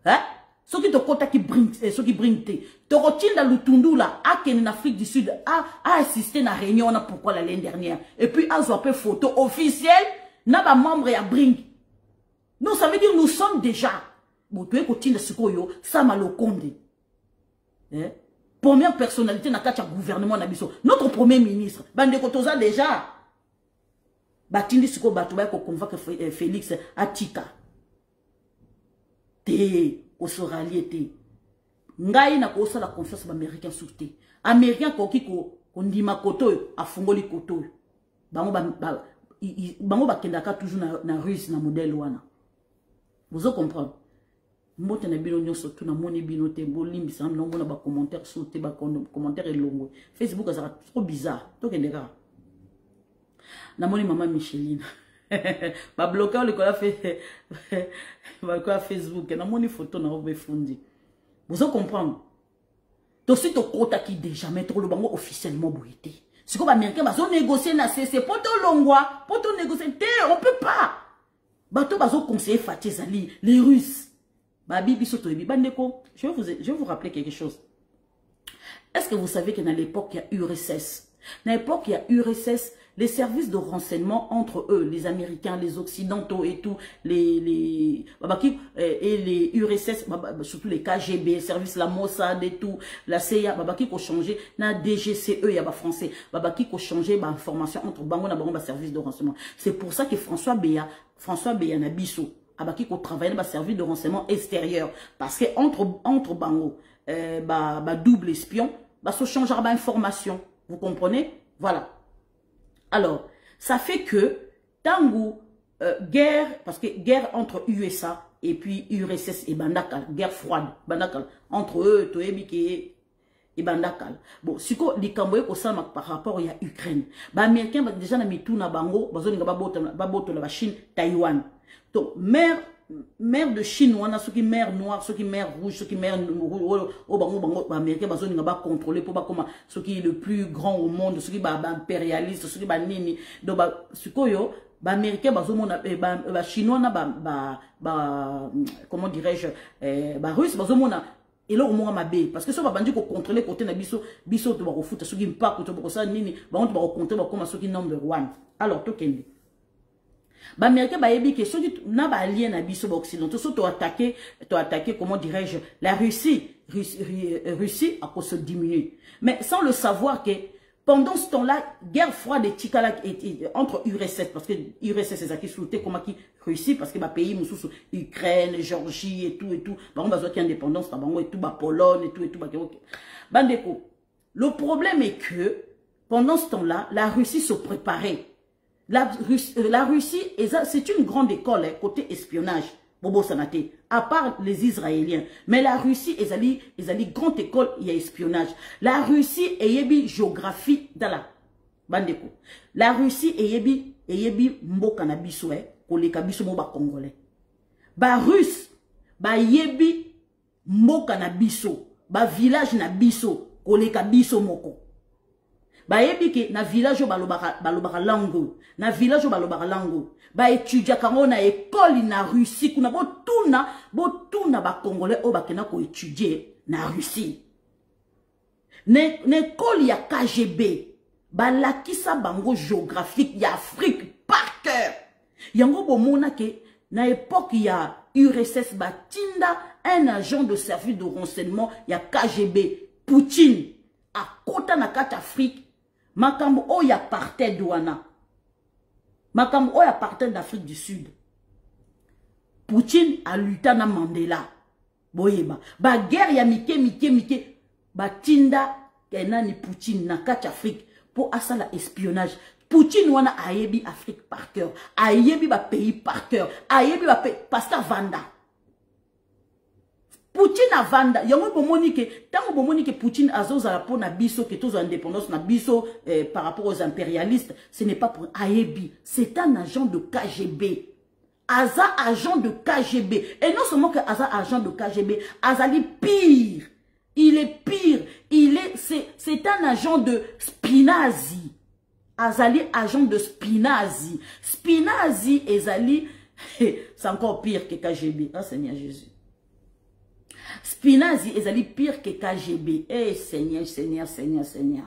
Hein? Ce qui te compte qui bring, ce qui bring te. Te retient dans le tundu là, à en Afrique du Sud, a assisté à la réunion, on a pourquoi l'année dernière. Et puis, a fait photo officielle, n'a pas membre à bring. Donc, ça veut dire, nous sommes déjà. Bon, tu es côté de ce qu'on yo, ça m'a le condé. Hein? Première personnalité, n'a qu'à gouvernement, n'abisso. Notre premier ministre, bande kotoza déjà. Batindi siko batouba ko convoque Félix Atika. Au soralier te ngai na ko la confiance ba américain souté américain ko kiko ndima koto a fungoli koto bango ba kendaka toujours na russe na modèle wana vous en comprendre mbote na bino nyonso tout na moni bino te bolimbi sam na ngona ba commentaire sauté ba commentaire elongo Facebook azara trop bizarre to kendeka na moni maman Micheline ba bloquer le kola fait ba quoi Facebook na moni photo na robe fundi vous en comprendre to si to kota ki déjà mettre le bango officiellement boité c'est comme américain bazo négocier na c'est poto longwa poto négocier on peut pas bato bazo conseiller Fatih Zali les Russes ba bibi soto bi bandeko je vais vous rappeler quelque chose. Est-ce que vous savez que dans l'époque il y a URSS, dans l'époque il y a URSS, les services de renseignement entre eux, les Américains, les Occidentaux et tout, et les URSS, surtout les KGB, services la Mossad et tout, la CIA, qui ont changé, na DGCE, il y a français, qui ont changé l'information entre Bango et services de renseignement. C'est pour ça que François Beya Nabiso, qui ont travaillé dans le service de renseignement extérieur, parce que entre Bango, double espion, se changera l'information. Vous comprenez? Voilà. Alors, ça fait que, tango, guerre, parce que guerre entre USA et puis URSS et Bandakal, guerre froide, Bandakal, entre eux, Toebike et Bandakal. Bon, si quoi, les Cambodgiens, par rapport à Ukraine, les Américains, déjà, na mitou na bango, baboto la Chine, Taïwan. Donc, mer de Chine, on a ceux qui mer noire, ceux qui mer rouge, ceux qui mer américain, ils ont contrôlé pour comment ceux qui est le plus grand au monde, ceux qui sont impérialistes, ceux qui sont nini. Donc, ce que américain, chinois, comment dirais-je, russe, et là, on m'a bé. Parce que si on va dire qu'on contrôle les côtés de biso de barofoot, ceux qui ne pas, ça, nini, on va contrôler comme ceux qui number one. Alors, tout est ba américain ba yebi que ceux qui n'a pas lien na biso occidentaux so to attaquer comment dirais-je la Russie à cause se diminuer, mais sans le savoir que pendant ce temps-là guerre froide et tikala entre URSS, parce que URSS c'est ça qui soutenait comment qui Russie, parce que ba pays mususu Ukraine, Géorgie et tout ba on besoin qui indépendance ba et tout ba Pologne et tout ba bandeko. Le problème est que pendant ce temps-là la Russie se préparait. La Russie, c'est une grande école, côté espionnage, Bobo Sanate, à part les Israéliens. Mais la Russie, ils ont grande école, il y a espionnage. La Russie, il y a géographie dans la bandeko. La Russie, il y a mboka na biso, koleka biso moba congolais. Ba russe, ba yebi mboka na biso, ba village na biso, koleka biso moko. Ba yebi ke na village balobaka lango, na village balobaka lango, ba étudia kango na école na Russie, kuna botuna ba congolais o bakena ko étudier na Russie. Ne école ya KGB, ba lakisa bango géographique ya Afrique par cœur. Yango bomona ke na époque ya URSS batinda un agent de service de renseignement ya KGB, Poutine, à kota na kata Afrique. Makambo oya partait douana. Makambo oya partait d'Afrique du Sud. Poutine a lutté na Mandela. Boyeba. Ba guerre ya mike. Ba tinda kenani Poutine na kati Afrique pour asala espionnage. Poutine wana ayebi Afrique par cœur, ayebi ba pays par cœur, ayebi ba pays Pasteur Vanda. Poutine a Vanda, yango bomoni ke tango bomoni ke Poutine azozala po na biso ke tozo indépendance na biso par rapport aux impérialistes, ce n'est pas pour ayebi, c'est un agent de KGB. Aza agent de KGB. Et non seulement que Aza agent de KGB, Azali pire. Il est pire. C'est un agent de Spinazi. Azali agent de Spinazi. Spinazi et Zali, c'est encore pire que KGB. Ah, Seigneur Jésus. Spinazi et Zali pire que KGB. Eh, Seigneur, Seigneur, Seigneur, Seigneur.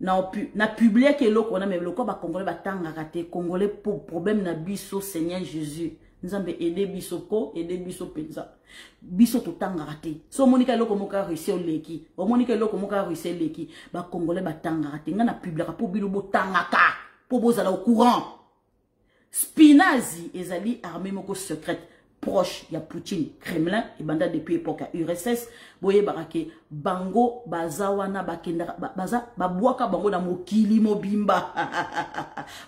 Na publié que l'eau qu'on a mais le corps ba congolais ba tanga raté congolais pour problème na biso Seigneur Jésus nous avons aidé biso ko aider biso penza biso to tanga raté so monika l'eau comme ka réussir leki o monika l'eau comme ka réussir leki ba congolais ba tanga raté nga na publié pour bilo bo tanga ka pour bozala au courant Spinazi ezali armée moko secrète proche ya Poutine Kremlin et banda depuis époque URSS boye barake bango bazawana bakenda baza babwaka bango na mokili mobimba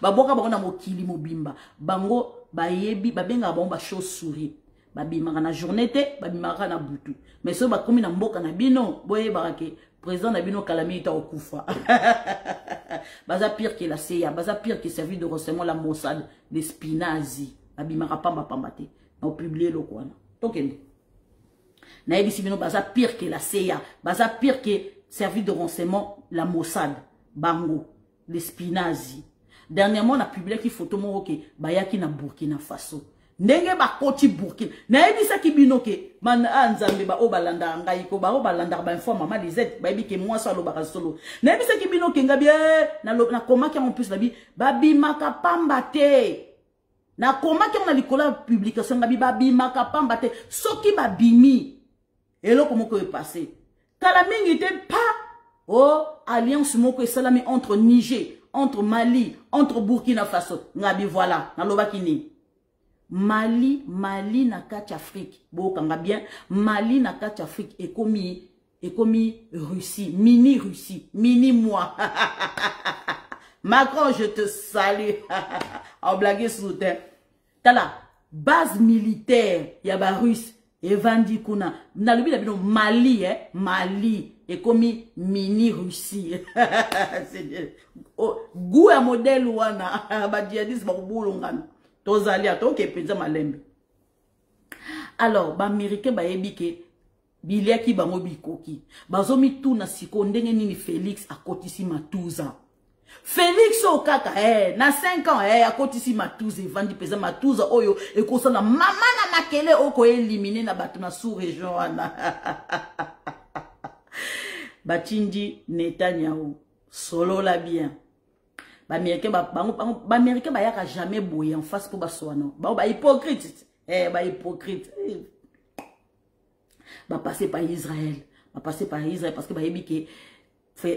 babwaka bango na mokili mobimba bango bayebi babenga bango ba chauve-souris babimaka na journée te babimaka na butu mais so bakomi na mboka na bino boye barake président na bino Kalamita okufa baza pire que la CIA baza pire que service de renseignement la Mossad de Spinazi babimaka pamba pambate on publié le quoi. Donc, naïbi bino baza pire que la CIA, baza pire que service de renseignement la Mossad, Bango, les Spinazi. Dernièrement, on a publié qui photo mo ke bayaki na Burkina Faso. Ndenge ba koti Burkina. Naïbi sa ki bino ke man anzambe ba obalanda ngai ko ba obalanda ba informa mama les ba bi ke moi ça lo ba solo. Naïbi sa ki bino ke ngabie na koma ki en plus la bi babi makapambate. Na koma ki on a likola publication ngabi babi makapamba te soki babimi eloko moko e passé kala mingi te pa oh alliance moko esalami entre Niger entre Mali entre Burkina Faso ngabi voilà na loba kini Mali na kati Afrique bo kanga bien Mali na kati Afrique ekomi Russie mini moi Macron je te salue en blague sous terre. Tala base militaire yaba russe evandi kuna na lobi bino Mali Mali et comme mini Russie goût à modèle wana ba djihadisme ba bulongana tozali atoke penza malembe alors ba américain ba yebike bilia ki bango bikoki bazomi tuna siko ndenge nini Félix akotisi Matuza Félix Okaka na 5 ans akotisi Matuza evandi pesa Matuza oyo ekosala mama na makele oko éliminer na bato na sous région wana Batindi Netanyahu solo la bien ba américain ba yaka jamais boyer en face pour baswana ba hypocrite ba hypocrite ba passer par Israël parce que ba yebike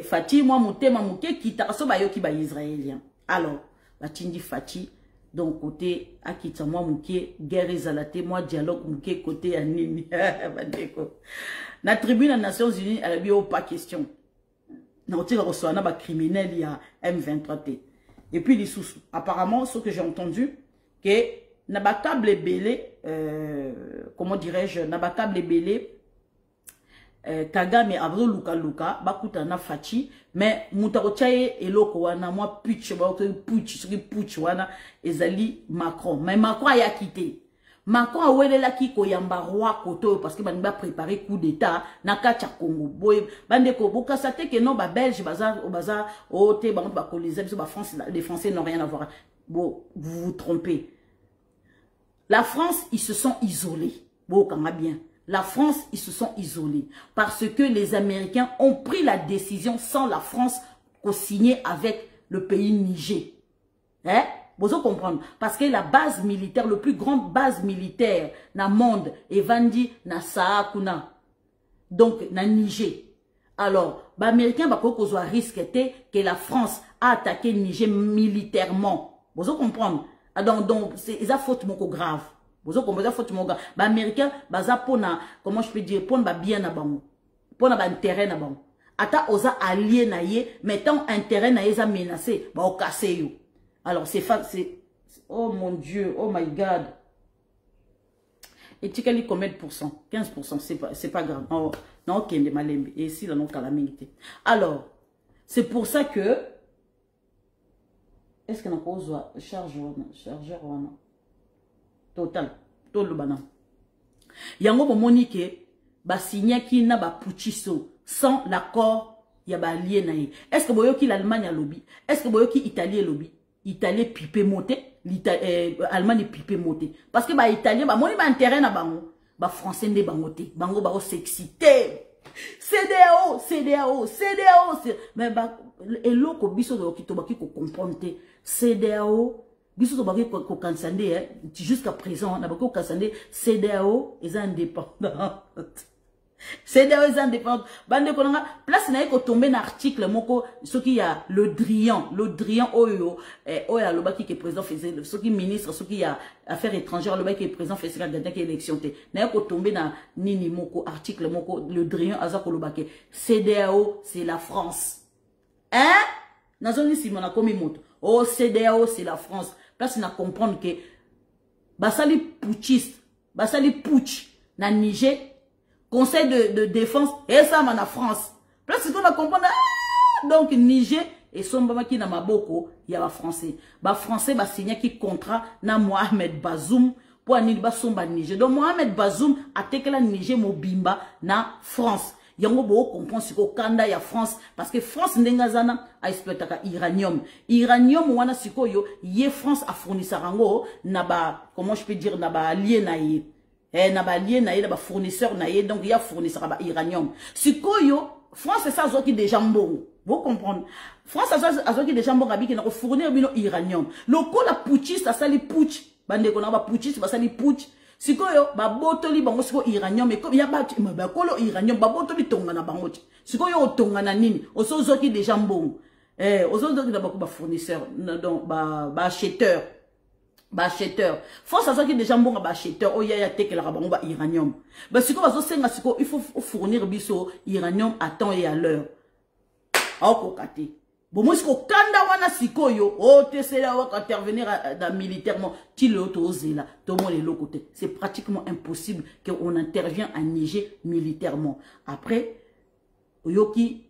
Fati moi mutema muke kita so ba yoki ba israélien alors batindi Fati donc côté akita moi muke guerre ezalate moi dialogue muke côté ya nini bandeko na tribune des Nations Unies elle bio pas question na otira reçoit na ba criminel ya M23T et puis les sous apparemment ce que j'ai entendu que na ba câble belé comment dirais-je na ba câble belé Kagame abzo luka bakuta na Fati mais mutarochaye eloko wana moi pitch ba putsch wana ezali Macron mais Macron a quitté Macron a welela ki ko yamba roi koto parce que ba préparer coup d'état na kacha Congo boy bandeko bokasa te que non ba belge baza o te ba coloniser ba France les Français n'ont rien à voir bon vous vous trompez la France ils se sont isolés bon kanga bien. La France, ils se sont isolés parce que les Américains ont pris la décision sans la France co-signer avec le pays Niger. Hein? Vous comprenez? Parce que la base militaire, le plus grande base militaire dans le monde, est vendue dans Saakuna. Donc, dans Niger. Alors, les Américains, ils risquent que la France a attaqué Niger militairement. Vous comprenez? Donc, c'est une faute grave. Vous comprenez faute mon gars ba américain baza pona comment je peux dire pona ba bien na bango pona ba intérêt na bango ata oza allié na ye, mais tant intérêt na ye a menacé, bah au cassé yo. Alors c'est oh mon Dieu, oh my God. Et tu as combien de pourcents? 15%, c'est pas grave. Non, non, ok, de malembe. Et ici, là, non, calamité. Alors, c'est pour ça que, est-ce qu'on a besoin de chargeur, total, tout le banan. Yango bo monique, ba signé qui n'a ba puchiso, sans l'accord, ya ba allié na ye. Est-ce que boyo ki l'Allemagne a lobby? Est-ce que boyo ki Italie a lobby? Italie pipé monté, Allemagne pipé monté. Parce que ba Italien, ba moni ba intérêt na bango, ba français ne bangoté, bango ba s'exciter. CDAO, CDAO, CDAO, mais ba elo ko biso do ki to ba ki ko comprendre CDAO, biso to ba ki ko kansande jusqu'à présent na ba ko kansande CDAO est indépendant. CDAO est indépendant. Bande konanga place na ko tomber na article moko ce qui y a le Drian oyo oya loba ki président faisait ce qui ministre ce qui y a affaires étrangères loba ki président faisait candidat qui élection té na ko tomber na nini moko article moko le Drian azako loba ke CDAO c'est la France. Hein? Nazoni si mona komi moto. Oh CDAO c'est la France. Place na comprendre que basali putschiste, basali putsch na Niger Conseil de défense, et ça, en France. Parce qu'on a compris, donc Niger, et son baba qui n'a pas beaucoup, il y a les Français. Les Français, ils signé qui contrat, na Mohamed Bazoum, pour aller bas son Niger. Donc Mohamed Bazoum a été la Niger, Mobimba, na France. Il y a un beau comprendre ce qu'au Canada, il y a France, parce que France, n'engazana, a exploité l'iranium. Iranium, ou ana siko yo, y France a fourni sa rango, n'a ba, comment je peux dire, n'a ba allié na ye. Na ba lié na ye ba fournisseur na ye donc il y a fournisseur ba iranium. Sikoyo France c'est ça qui déjà bon. Vous comprenez? France ça qui déjà bon abi qui na fournir bino iranium. Loko la putschiste ça sali putsch. Bande ko na ba putschiste ba sali putsch. Sikoyo ba botoli bango siko iranium et comme il y a ba ba kolo iranium ba botoli tonga na bango. Sikoyo tonga na nini? Oso qui déjà bon. Oso qui na ba fournisseur donc ba acheteur. Bacheteur. Force à ça qui déjà bon bacheteur. Oh ya teke la rabon ba iranium. Bah si quoi senga siko il faut fournir biso iranium à temps et à l'heure. Ah kokate. Bon moi siko kanda wana siko yo. Oh te c'est là où intervenir militairement. Ti le autosé là. Tout le monde est l'autre côté. C'est pratiquement impossible qu'on intervient à Niger militairement. Après Toyoki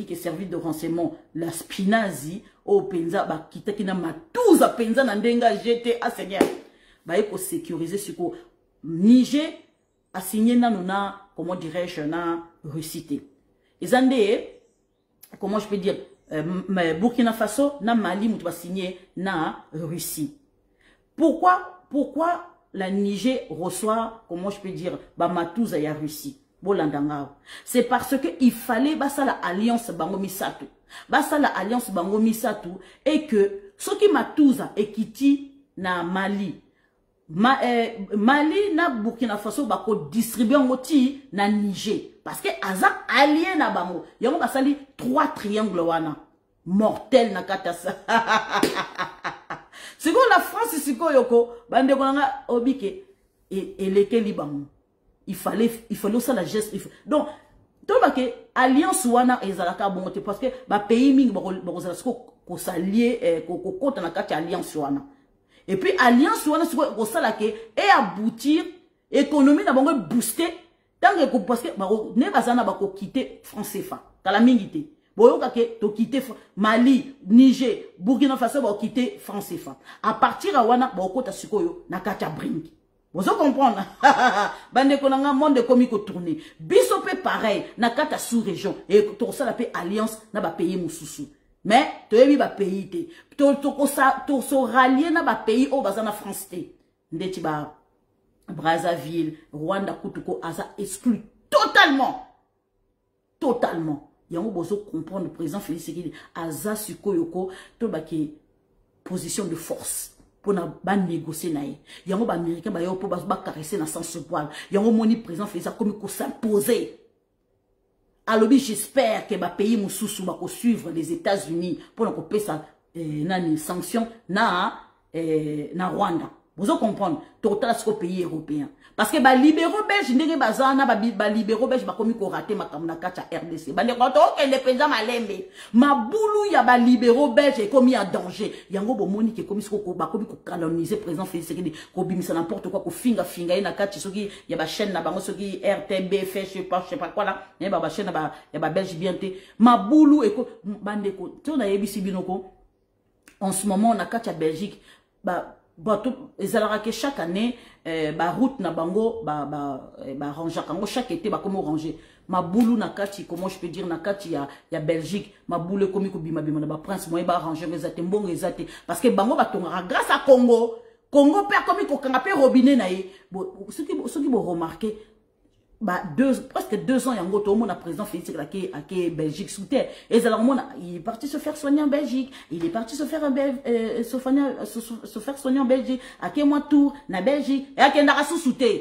qui est servi de renseignement la Spinazi au penza ba kita kina matuza penza na ndenga jeté à Seigneur ba eko sécuriser ce ko Niger a signé na comment dirais-je na Russie. Ezande comment je peux dire Burkina Faso na Mali mutu ba signé na Russie. Pourquoi la Niger reçoit comment je peux dire ba matuza ya Russie? C'est parce que il fallait basa la alliance bango misatu. Basa la alliance bango misatu et que ce qui matouza et kiti na Mali. Mali na Burkina Faso bako distribuer ngoti na Niger parce que azak allié na bango. Yango basali 3 triangles wana. Mortel na katasa. C'est comme la France siko yoko bande konanga obike et lesquels bango. Il fallait aussi la geste. Donc, tout le monde alliance wana ezalaka bonté parce que ba pays ming ko s'allier ko compte na kati alliance wana. Et puis alliance wana ko sala ke et aboutir économie na bango booster tant que parce que ne bazana ba ko quitter France CFA. Kala mingité. Boyoka ke to quitter Mali, Niger, Burkina Faso ba quitter France CFA. À partir de wana ba ko ta sikoyo na kati bringi. Vous comprenez? Bande konanga monde comique tourner. Bisopé pareil, na kata sous-région. Et tout ça la paix alliance na ba pays mususu. Mais, tu es ba pays te. Tu so rallier na ba pays au bazana France te. Ndeti ba Brazzaville, Rwanda, Kutuko, Aza exclu totalement. Totalement. Yango bozo comprendre le président Félix Tshisekedi Aza sukoyoko to ba ki position de force. Pour na négocier naïe. Yango ba américain ba yo pour ba caresser na sens poil. Yango moni président fait ça comme ko s'imposer. Alors j'espère que ba pays mususu ba ko suivre les États-Unis pour na ko pesa nani sanction na Rwanda. Vous comprenez? Total ce pays européen. Parce que les libéraux belges, les libéraux belges, comme ils ont raté ma RDC. Les indépendants malembe. Ma boulou, il y a les libéraux belges et comme il y a danger. Il y a un gros moni qui est comme ils ont canoniser président Félix Tshisekedi, qu'on bimisa n'importe quoi, qu'on finga, il y a ma chaîne là-bas, RTB, je sais pas quoi là. Il y a ma chaîne là-bas, il y a ma belge bien té. Ma boulou et ko, bandeko. Tu on a ABC binoko. En ce moment, on a quatre à Belgique. Chaque année, route na bango, ranger, chaque été, comment ranger. Ma boulou na kati, comment je peux dire, na kati, ya Belgique, ma boulou comme bima na prince, moi, ranger, bon, parce que bango, grâce à Congo, perd comme il canapé robinet naïe. Ceux qui vont remarquer, presque 2 ans, il y a un monde à présent Félix qui Belgique sous terre. Et il est parti se faire soigner en Belgique. Il est parti se faire soigner en Belgique. À quel mois tour, na Belgique. Et à quel sous terre.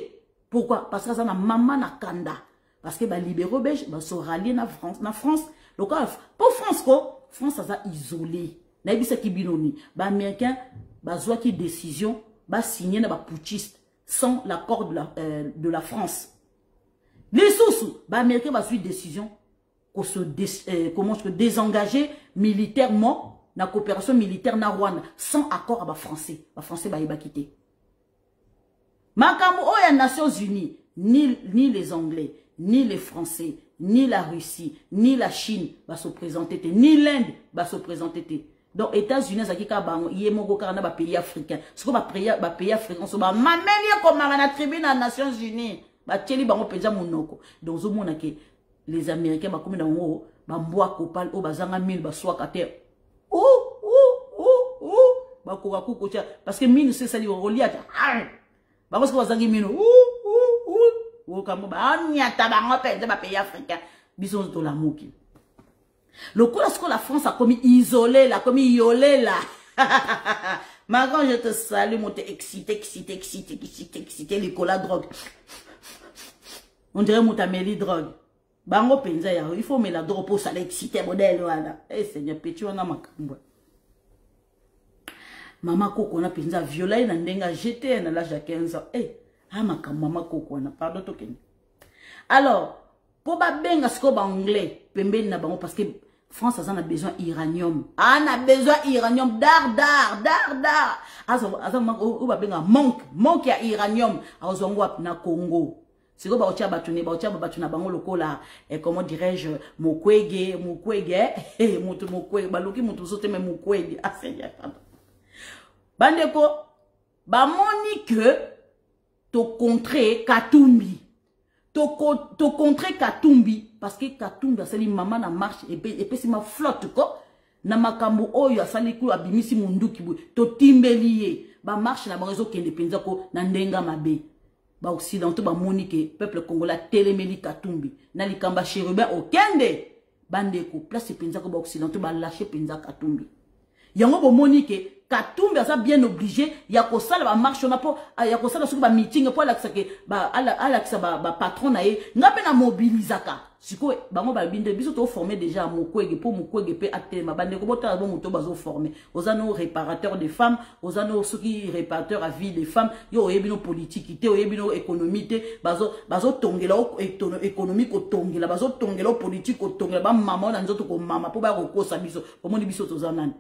Pourquoi? Parce que ça na maman na kanda. Parce que les libéraux belges sont ralliés na France. Donc, pour France, France ça isolé. Na bisa ki binoni. Américain, soit qui décision, signer na putschiste sans l'accord de la France. Les sous, les Américains vont suivre décision pour se désengager militairement dans la coopération militaire na Rwanda sans accord avec les Français. Les Français vont quitter. Makambo oya Nations Unies, ni les Anglais, ni les Français, ni la Russie, ni la Chine va se présenter, ni l'Inde va se présenter. Donc, États-Unis, il y a un pays africain. Ce qu'on va pays africain, c'est comme la tribune des Nations Unies. Donc, les Américains, parce que mine c'est ça li reliat parce que bazangi mine pays africain bison to la moki le coup lorsque la France a commis isolé là comme isolé là Magan je te salue mon excité l'école la drogue on dirait mon tameli drogue bango penza ya il faut me la drogue pour ça l'exciter modèle voilà eh Seigneur petit on a makambo. Maman Koko na penza violé na ndenga jeté na l'âge de 15 ans. Eh, maman Koko na pardon token. Alors, pour ba benga sko ba anglais, pembe na bango parce que France a besoin d'uranium. Ah, a besoin d'uranium dar. Ou ba benga manque ya uranium a zongo na Congo. Si vous avez battu na bango lokola comment dirais-je Mukwege baloki mutu sote me Mukwege ah Seigneur. Bandeko, moni que to contrer Katumbi. To contrer Katumbi parce que Katumbi a sali maman na marche et puis c'est ma flotte ko na makambo oyo asali ku abimisi munduki bu to timbelier ba marche na barezo kende penza ko na ndenga mabe ba occidentaux ba moni que peuple congolais télémeli Katumbi na likamba chérubin okende bandeko place penza ko ba occidentaux ba lâcher penza Katumbi yango bo moni que Katumbi a bien obligé ya ko sala ba marche na po ya ko sala ba meeting po la que ba patron na ye ngape na mobilisaka siko bango ba binde biso to former déjà Mukwege pour Mukwege pe atema bande ko bota bo moto bazo former ozano réparateur des femmes ozano soki réparateur à vie des femmes yo oyebino politique te oyebino économie te bazo tongela économique ko tongela bazo tongela politique ko tongela ba mama na nzoto ko mama po ba ko kosa biso bomoni biso tozanani.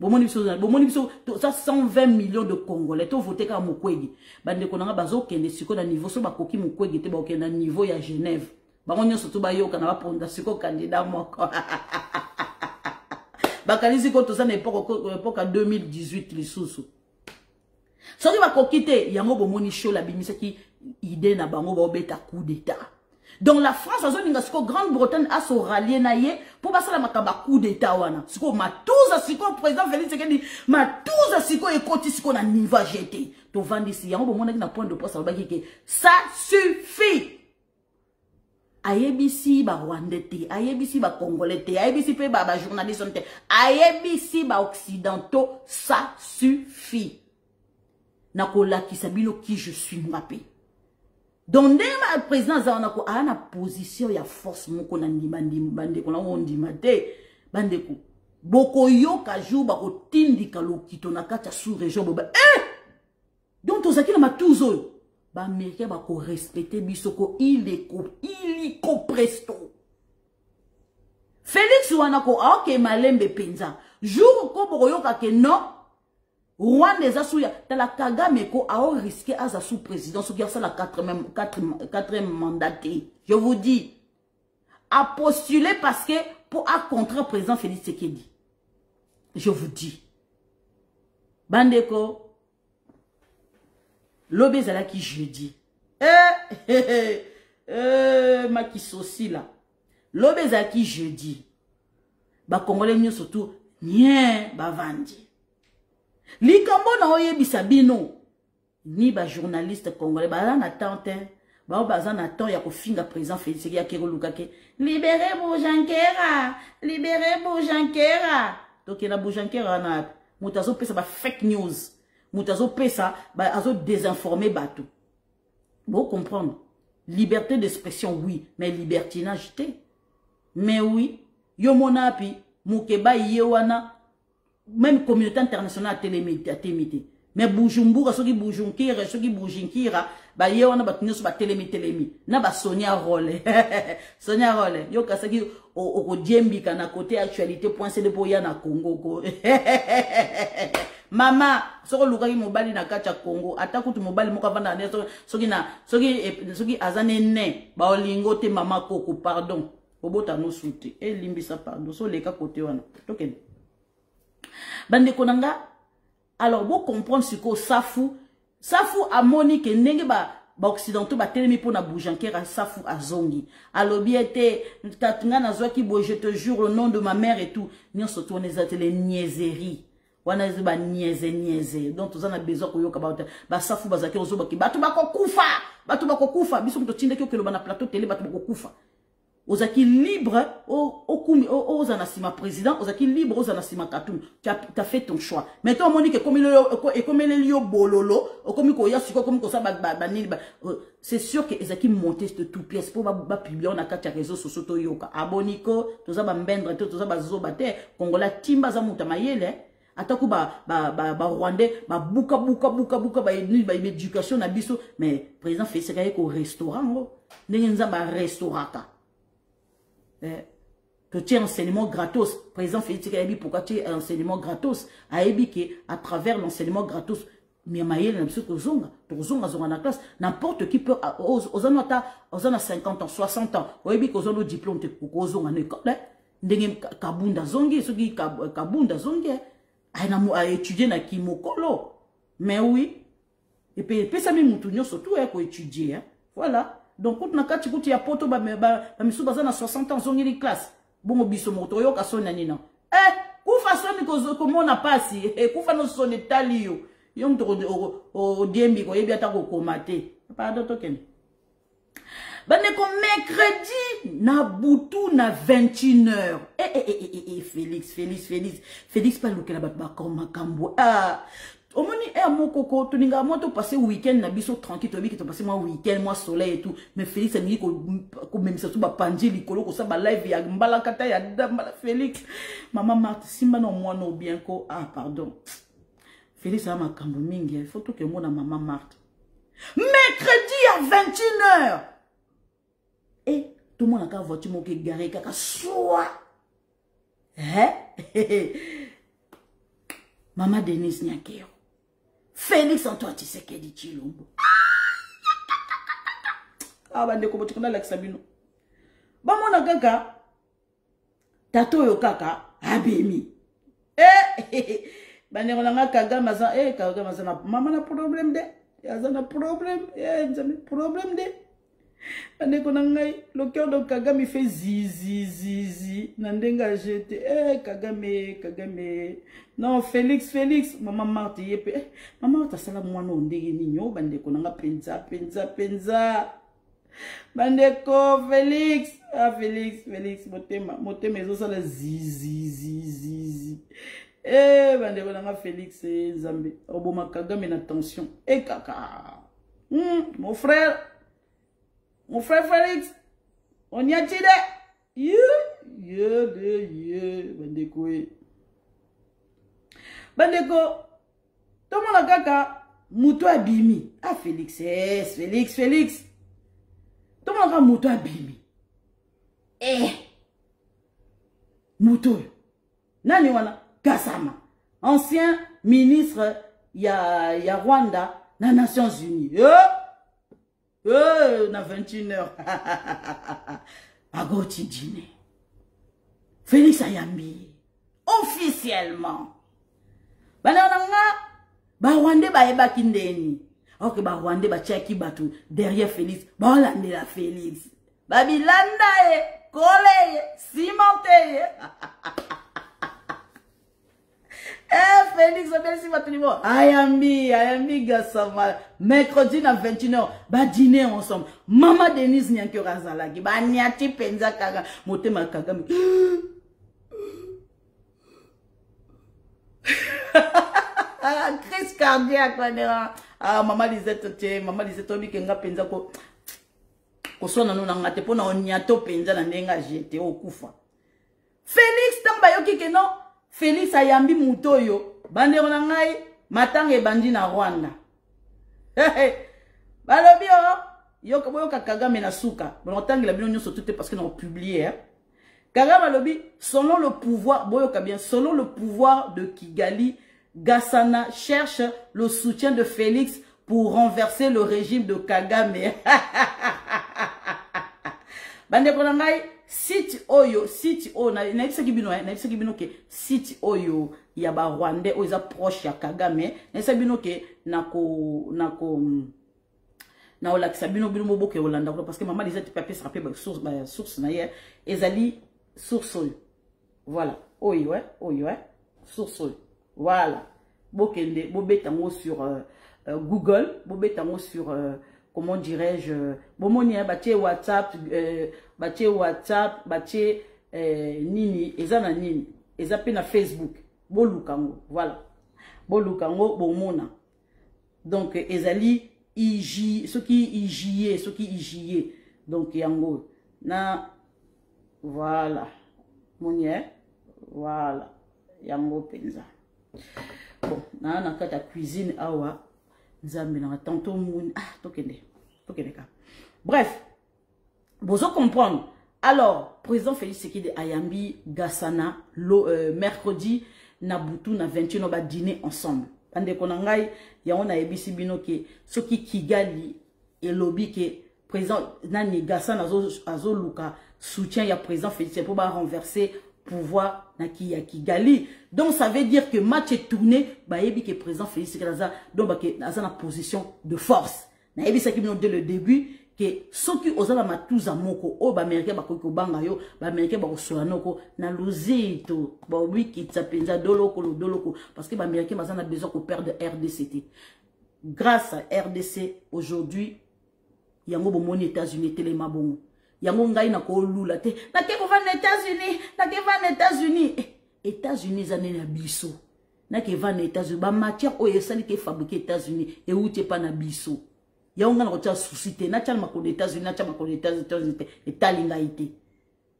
Ça 120 millions de Congolais to voté ka Mukwege bande ko nga bazo kende siko na niveau so bakoki Mukwege te ba okenda niveau ya Genève bango nyoso to ba yoka na ba ponda siko candidat moko bakalizi ko to za na époque 2018 lisusu soki bakoki te yango bomoni show la bimisa ki idée na bango ba obeta coup d'état. Donc la France a zone ngasiko Grande-Bretagne a so rallié naie pour passer la makaba coup d'état wana. Siko matouza siko président Félix Tshisekedi matouza siko ekoti siko na niveau jeté. To vandi si yango bomona na point de presse ba ke ça suffit. Ayebisi ba Rwandais te, ayebisi ba Congolais te, ayebisi pe ba journalistes te, ayebisi ba occidentaux ça suffit. Nakola ki sabino qui je suis mwapé. Donc, le président a une position ya force moko na ndimande ko na ondima te bandeko boko yo ka jour ba ko tindika lokito na kata sous région boba donc donc tozaki na matuzo oyo ba américain ba ko respecter bisoko illiko presto Félix wana ko aoke malembe penza jour ko boyoka ke non Rwanda eza souya tala Kagame ko ao risqué aza sous président ce qui a ça la quatrième mandat. Je vous dis a postulé parce que pour à contre président Félix Tshisekedi. Je vous dis Bandeko l'obézala qui jeudi Makisosi là l'obézala qui jeudi ba congolais nyo surtout nien ba vandi likambo na oyebisa bino ni ba journaliste congolais ba na tante ba baza na temps ya kofinga président Félix ya Kiroluka ke libérez Boujankera donc na Boujankera na mutazo pesa ba fake news mutazo pesa ba azo désinformer bato vous comprendre liberté d'expression oui mais libertinage te mais oui yo monapi mukeba yewana même communauté internationale a télémité mais Bujumbura soki Bujunkira ba yewana ba tunyo ba télémi na ba Sonia Role yo kasaki o diembika na côté actualité.cd pour ya na Congo ko mama soko lukaki mobali na kacha Congo atakutu mobali moko vanda ne soki azane ne ba olingo te mama koko pardon obota no sute limbisa pardon so leka côté wana token bande konanga alors vous comprendre ce que safu a moni ke ndenge ba occidentaux ba telemi pour na Boujankera safu azongi alobi ete tatunga na zwaki bo je te jure au nom de ma mère et tout nyo surtout on les les niaiseries wana ba niaise donc tous on a besoin ko yoka ba safu bazaki ozoba ki batu bakokufa biso mto tinde ko na plateau télé batu bakokufa ozaki libre aux anasima président ozaki libre aux anasima Katum tu as fait ton choix mais toi monique comme il yo bololo comme ko yasiko comme ko ça c'est sûr que ezaki monter cette toute pièce pour ba publier on a quatre réseaux sociaux to yoka aboniko to za ba mbendre to za ba zoba te kongola timba za muta mayele ataku ba rwandais ba buka ba éducation na biso mais président fait c'est ko restaurant ndenza ba restaurata que tu as enseignement gratos. Président Félix Tshisekedi, pourquoi tu as enseignement gratos? À travers l'enseignement gratos, n'importe qui peut, aux ans 50 ans, 60 ans, aux ans diplôme, aux ans en école, kabunda zongi, ceux qui kabunda zongi, a étudié na kimokolo. Mais oui, et puis ça me moutonio surtout pour étudier, voilà. Donc, quand on a poto ba misu baza na 60 ans zongi li classe. Bon biso moto yo ka sona nina. Kufa soni ko mona pasi. Kufa no soni talio. Yo mto o diembi ko yebi ata ko komate. Pardon token. Bane ko mercredi na butu na 21h. Félix pas lokela ba ko makambo. Omoni moko tuninga moto passer week-end na biso tranquille tobi ki to passer moi week-end moi soleil et tout mais Félix a mis ko même ça tout ba panji likolo ko ça ba live ya mbala kata ya damba Félix maman Marthe simba no moi no bien ko pardon Félix a makambo mingi il faut tout que moi na maman Marthe mercredi à 21h et tout le monde a ka voiture mo ke garé kaka soa maman Denise Nyakero Félix Antoine Tshisekedi Tshilombo. Bande ko botikona la Sabino. Ba mona kaka tato yo kaka abemi. Bande ko nga Kagame maza Kagame maza na mama na problème de. Ya na problème nzame problème de. Bande ko ngai le cœur de Kagame fait zizi nandenga jete Kagame non Félix maman Marthe yepe maman ta sala mwana ondege ninyo bande ko nanga penza bande ko Félix Félix motema ezo sala zizi bande ko nanga Félix Nzambe oboma Kagame na tension kaka mon frère Félix on y a tiré bande ko Bandeko, tout le monde kaka, Mouto abimi. Ah, Félix, yes, Félix. Tout le monde mouto abimi. Mouto. Nani wana? Gassama. Ancien ministre, ya Rwanda, na Nations Unies. Na 21h. Agoti dîner. Félix Ayambi. Officiellement. Ba Rwandais ba eba kindeni. Ok, ba Rwandais ba tchaki batu derrière Félix. Ba Hollande la Félix. Ba bilanda collé, cimenté. Félix, merci batu niveau. Ayambi Gassama. Mercredi na 21h, ba dîner ensemble. Mama Denise Nyankyo Razalaki. Ba nyati penza kaga. Motema Kagame. Crise cardiaque. Maman Lisette, obi kenga penza ko. Kosona no ngate pona onyato penza na ndenga jete okufa. Félix tamba yoki ke non. Félix Ayambi mutoyo. Bandero na ngai matanga ebandi na Rwanda. Balobi yoko boyoka Kagame na suka. Bon tangela bino nyonso tout parce que nous publié. Kagame lobi selon le pouvoir boyoka bien selon le pouvoir de Kigali, Gassana cherche le soutien de Félix pour renverser le régime de Kagame. Bandeko na ngai site oyo na ibisaki bino ke site oyo ya ba Rwandais oyo za proche ya Kagame na ibisaki bino ke na olakisa bino boke Hollanda parce que maman disait papier se rappeler source na hier ezali source oyo voilà oyo source oyo voilà bokende bobetango sur Google bobetango sur comment dirais-je bomoni batie WhatsApp batie nini eza na nini eza pe na Facebook bolukango voilà bolukango bomona donc ezali ce qui igie donc yango na voilà monier voilà yango penza bon na kata cuisine awa nzambe na tantôt moun tokende ka bref vous comprendre alors président Félix Tshisekedi Ayambi Gassana mercredi na butu na 21 ba dîner ensemble ande konangai ya ona ebisi bino ke soki Kigali elobi ke président nani Gassana azo luka soutien ya président Félix pour ba renverser pouvoir na Kigali. Donc ça veut dire que match est tourné ba yebi que président Félix Tshisekedi donc ba ke na position de force na yebi ça qui dès le début que ceux qui osent la matuza moko o ba américain ba ko banga yo ba américain ba ko solanoko na lozito ba wiki tsapenza doloko parce que ba américain ba a besoin ko perdre RDC. Grâce à RDC aujourd'hui yango bo moni États-Unis telema bongo yango ngai na ko lula te na ke ko va na États-Unis États-Unis zané na biso na ke va na États-Unis ba matière o yesali ke fabriquer États-Unis et outé pas na biso yaonga na kotia suscité na tchal makolo États-Unis na tchal makolo États-Unis etalinga ité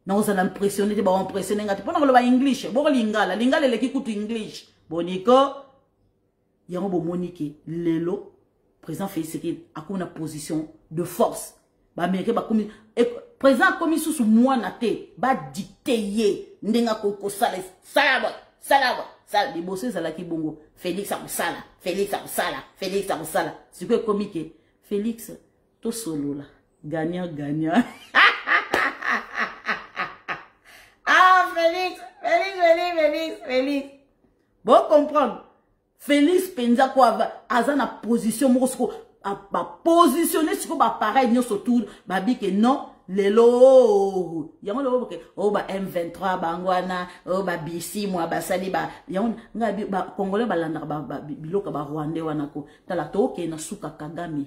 na oza na impressionné te ba impressionné ngati pona ko ba English bo lingala le kikutu English boniko yango bo monike lelo président Félix Tshisekedi akona position de force ba américain ba komi président komi sous moi na te ba dicter ndenga ko sala di bosser sala ki bongo Félix amsala c'est que comique Félix to solo là gagnant Félix bon comprendre Félix penza quoi azana position mosco a positionner sur ba pareil nyo autour ba bi que non lelo yango lo ke o ba M23 bangwana o ba BC moi ba sali ba yango ngabi ba congolais balanda ba biloka ba rwandais wana ko tala toke na suka Kagame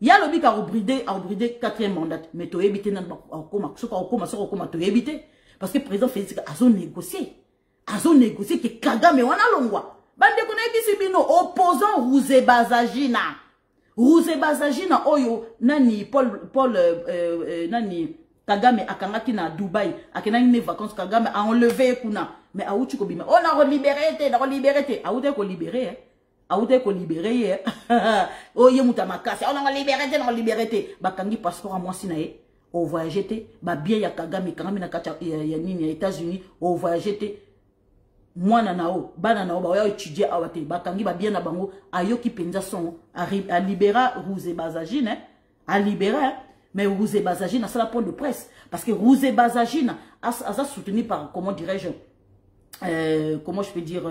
ya lobi ka obrider 4e mandat mais to éviter na koma suka to éviter parce que président Félix a négocié que Kagame wana longwa bande ko na ebisi bino opposant Rouze Bazagina oyo nani Paul nani Kagame akangaki na Dubaï akenani ne vacances Kagame a enlevé kuna mais auti ko bima on a libéré te a outé ko libérer aouté ko libéré oh ye muta makasi on a libéré bakangi passeport à moi sinae au voyagé ba bien ya Kagame na kacha ya nini ya États-Unis au voyagé mwana nao bana nao ba étudier awate bakangi ba bien na bango ayoki penza son a libéra Rouzé Bazagine a libéré mais Rouzé Bazagine c'est la point de presse parce que Rouzé Bazagine a soutenu par comment dirais-je comment je peux dire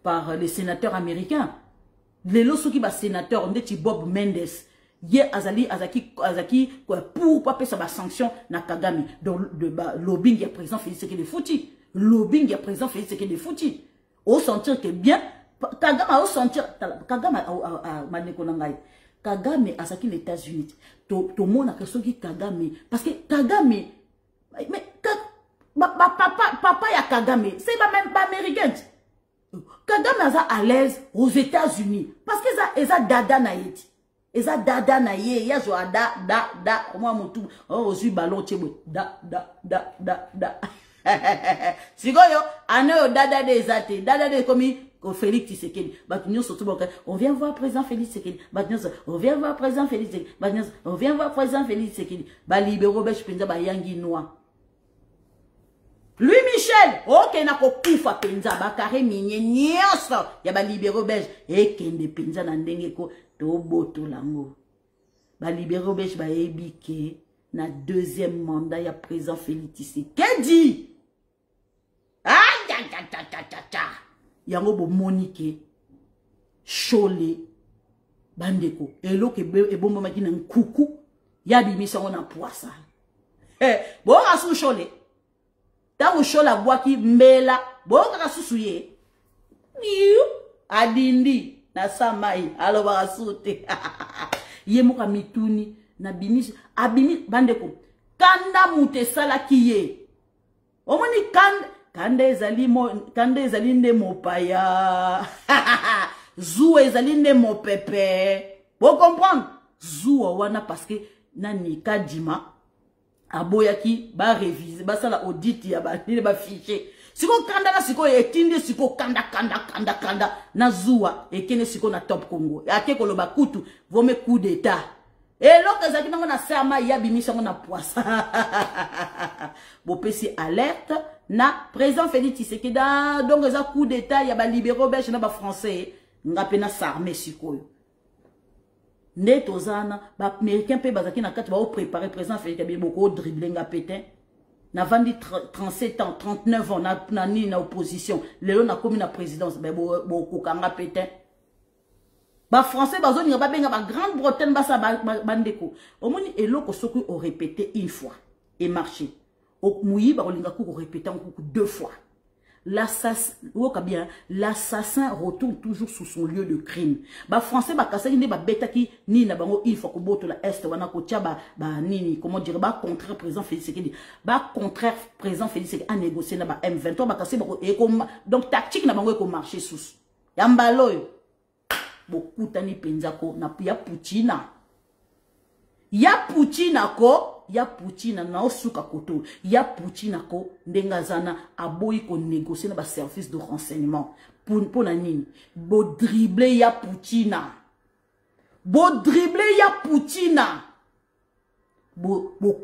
par les sénateurs américains. Les lorsqu'ils qui sénateur on dit Bob Mendes hier azaki pour pas payer sa sanction na Kagame donc le lobbying il y a présent Félix Tshisekedi fouti lobbying il y a présent Félix Tshisekedi fouti au sentir que bien Kagame au sentir Kagame a maneko nangai Kagame azaki les États-Unis to mona que soki Kagame parce que Kagame mais papa ya Kagame c'est même pas américain. Kagame est à l'aise aux États-Unis parce que ça dada na yeti eza dada na ye ya zo da moi mon tout oh zu ballon tchebo da sigoyo ane dada des athées dada des comme Félix Tshisekedi batunyo surtout on vient voir président Félix Tshisekedi batunyo on vient voir président Félix Tshisekedi batunyo on vient voir président Félix Tshisekedi ba libéro beche penza ba yangi noir Louis Michel, ok, na ko kufa penza ba carré minye nyoso ya ba libéro belge et kende penza na ndenge ko to boto lango. Ba libéro belge ba ebike na deuxième mandat ya président Félix Tshisekedi. Yango bo Monique Cholé bandeko eloko ebomba makina nkuku ya bimisa na poisa. Bo asu Cholé Tango chola boaki mbela boka kasusuye adindi na samai alo bakasute ye moka mituni na bimis abimi bandeko kanda mutesala kiye omoni kanda ezali nde mopaya zuwa ezali nde mopepe bo comprendre zuwa wana parce que nani kadima aboyaki ba réviser ba sala audit ya ba ni ba fichier siko kanda na siko etindi siko kanda na zuwa ekene siko na top Congo ake ko loba kutu vome coup d'état et loka zaki na sama ya bimisa na poisa bo pesi alerte na président Félix Tshisekedi donc za coup d'état ya ba libéraux belge na ba français ngape na s'armer sikoyo Neto zana, ba américain pe bazaki na kati ba préparer président Félix Tshisekedi beaucoup dribbling à pétain. Na vandi 37 ans, 39 ans na ni na opposition. Lelo na komi na présidence be beaucoup kanga pétain. Ba français bazoni ba benga ba Grande-Bretagne ba sa bandeko. Omoni eloko soki au répété une fois et marché. Au muyi ba olinga ko répéter encore deux fois. L'assassin retourne toujours sur son lieu de crime. Ba français ba kasani ne ba betaki ni na bango il faut ko boto la est wana ko tia ba nini comment dire ba contraire président Félix Tshisekedi ba contraire président Félix Tshisekedi a négocié na ba M23 ba kasé ba donc tactique na bango ko marcher sous yambaloyo beaucoup tani penzako na ya Putina ko ya Putina na osuka koto ya Putina ko ndenga zana aboyi ko négocier na ba service de renseignement pour na nini bo dribbler ya Putina bo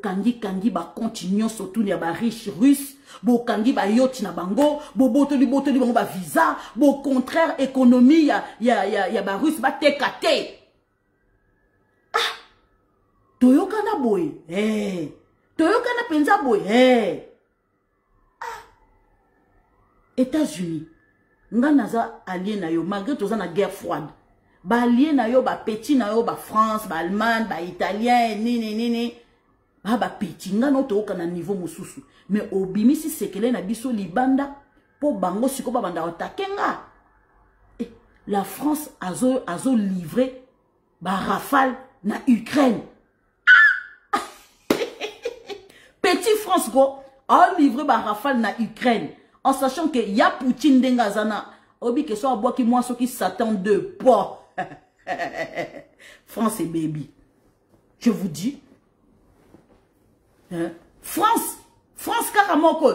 kangi ba continuer surtout ya ba riche russe bo kangi ba yoti na bango bo botoli bango ba visa bo contraire économie ya ba russe ba tekate Toyoka na boy, Toyoka na penza boy, États-Unis, nga naza allié na yo, malgré toza na guerre froide. Ba allié na yo, ba petit na yo, ba France, ba Allemagne, ba Italien, nini. Ba petit, nga no toyoka na niveau mususu. Mais obimisi sekele na biso libanda, po bango siko ba banda otakenga. La France azo livré, ba rafale na Ukraine. Petit France go a livré ba rafale na Ukraine en sachant que ya Poutine denga zana obi que so aboki moi so qui s'attend de po France et baby je vous dis France karamoko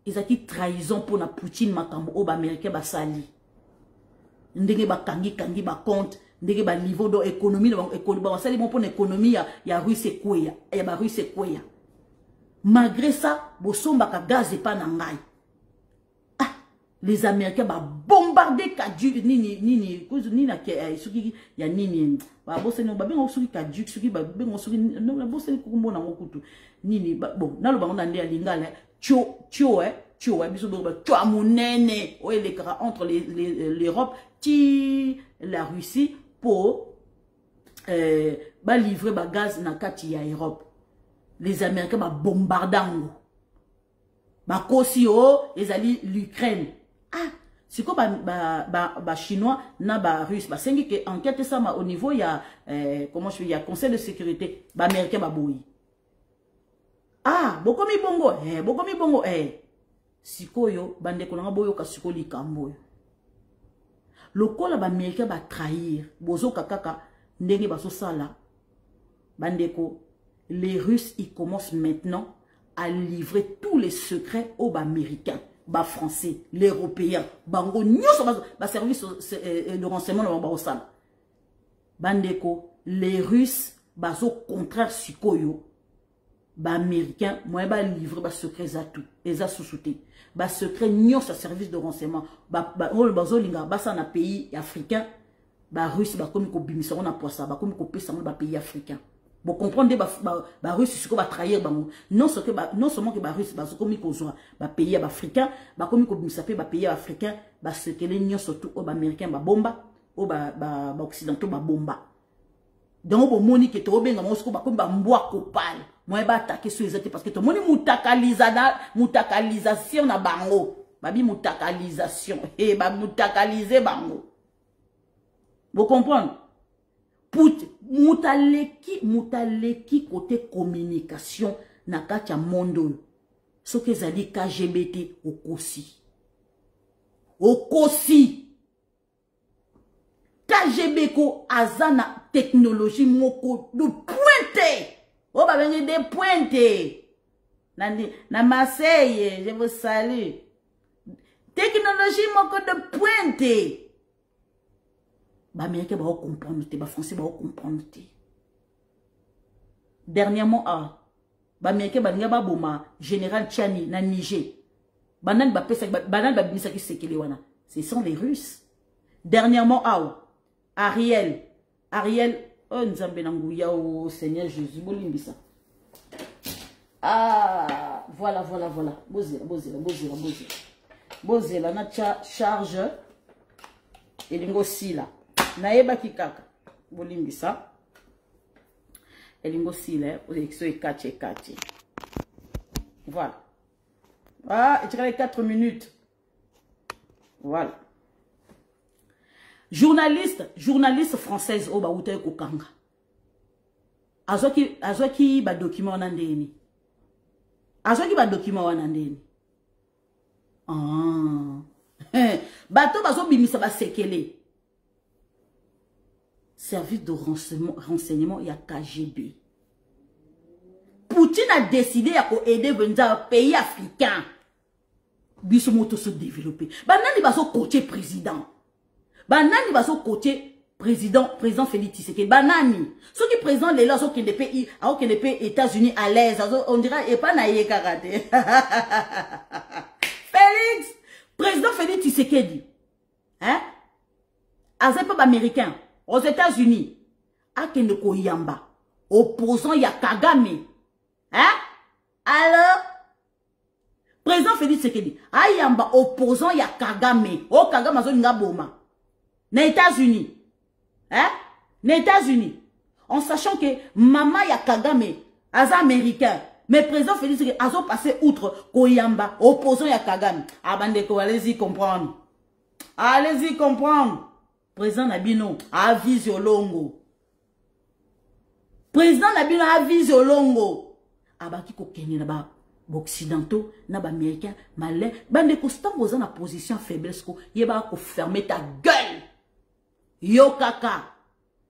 ils ont qui trahison pour na Poutine makambo oba américain ba sali ndenge ba kangi ba compte ndenge ba niveau de économie ba sali bon pour économie ya Russie kweya ya ba Russie kweya malgré ça bosomba ka gaz et pas na ngai ah les Américains ba bombarder Kaduk nini na suki ya nini ba boseni ba benga suki Kaduk suki ba benga suki no ba boseni kukumbo na ngokutu nini bon na lo bango na ndé lingala tio biso ba tio monene o elekara entre l'Europe ti la Russie pour ba livrer ba gaz na kati ya Europe. Les Américains ba bombardango ba kosi o ezali l'Ukraine ah c'est quoi ba chinois na ba russe ba sengi que enquête ça au niveau il y a comment je fais il y a conseil de sécurité ba américain ba boyi ah bokomi bongo sikoyo bande kolanga boyo ka sikoli kamboyo lokola ba américain ba trahir bozo kakaka ndenge baso sala bandeko. Les Russes, ils commencent maintenant à livrer tous les secrets aux Américains, aux Français, les Européens, bango service de renseignement dans le bandeko, les Russes, au contraire, sikoyo, Américains, moi, livrer les secrets à tout, les a sous-soutés, les secrets nions sa service de renseignement, na pays africain, Russes, comme ko bimisa on a poissa, comme ko pesa on pays africain. Vous comprenez, les Russes, c'est ce qu'on va trahir. Non seulement que les Russes, les pays africains, les pays africains, ce que les Nions, surtout les Américains, les bomba, les Occidentaux, les bomba. Donc, vous avez dit que vous avez dit que vous avez dit moi, je attaquer sur les autres parce que tout le monde est mutakalisation na bango. Babi mutakalisation. Et ba mutakaliser bango. Vous comprenez? Mutaleki côté communication na kati ya mondo so que zali KGBT okosi KGB ko azana technologie moko de pointe o ba bengi de pointe na Marseille je vous salue technologie moko de pointe. Les Américains vont comprendre, les Français vont comprendre. Dernièrement, les Américains vont comprendre, général Tchani, na Niger. Ce sont les Russes. Dernièrement, Ariel, oh, nous avons Seigneur Jésus, ah, voilà. Bozela, na charge, et lingo si là. Naeba kikaka bolimbisa elingo sile élection ekache voilà ah et tu as 4 minutes voilà journaliste française o ba uta ko kanga azoki ba document na ndeni ah bato bazo bimisa ba sekele service de renseignement, il y a KGB. Poutine a décidé d'aider un pays africain. Bissomoto se développer. Banani baso côté président. Banani baso côté président Félix Tshisekedi. Banani. Ceux qui présentent les lois, qui ne pays, alors que les pays États-Unis à l'aise, on dirait, et pas naïe karaté. Félix, président Félix Tshisekedi. Hein? Azep américain. Aux États-Unis, Akende Koyamba, opposant ya Kagame. Hein? Alors, président Félix Tshisekedi, Ayamba opposant ya Kagame. Oh, Kagame a nga boma. Les États-Unis. Hein? Les États-Unis. En sachant que maman ya Kagame, as américain. Mais président Félix Tshisekedi a passé outre Koyamba, opposant ya Kagame. Abandeko, allez-y comprendre. Allez-y comprendre. Président Nabino avise Olongo. Président Nabino avise Olongo. Abaki ko kenye na ba occidentaux, na ba américains, malais, bande ko stango za na position faiblesse ko yeba ko fermer ta gueule. Yo kaka.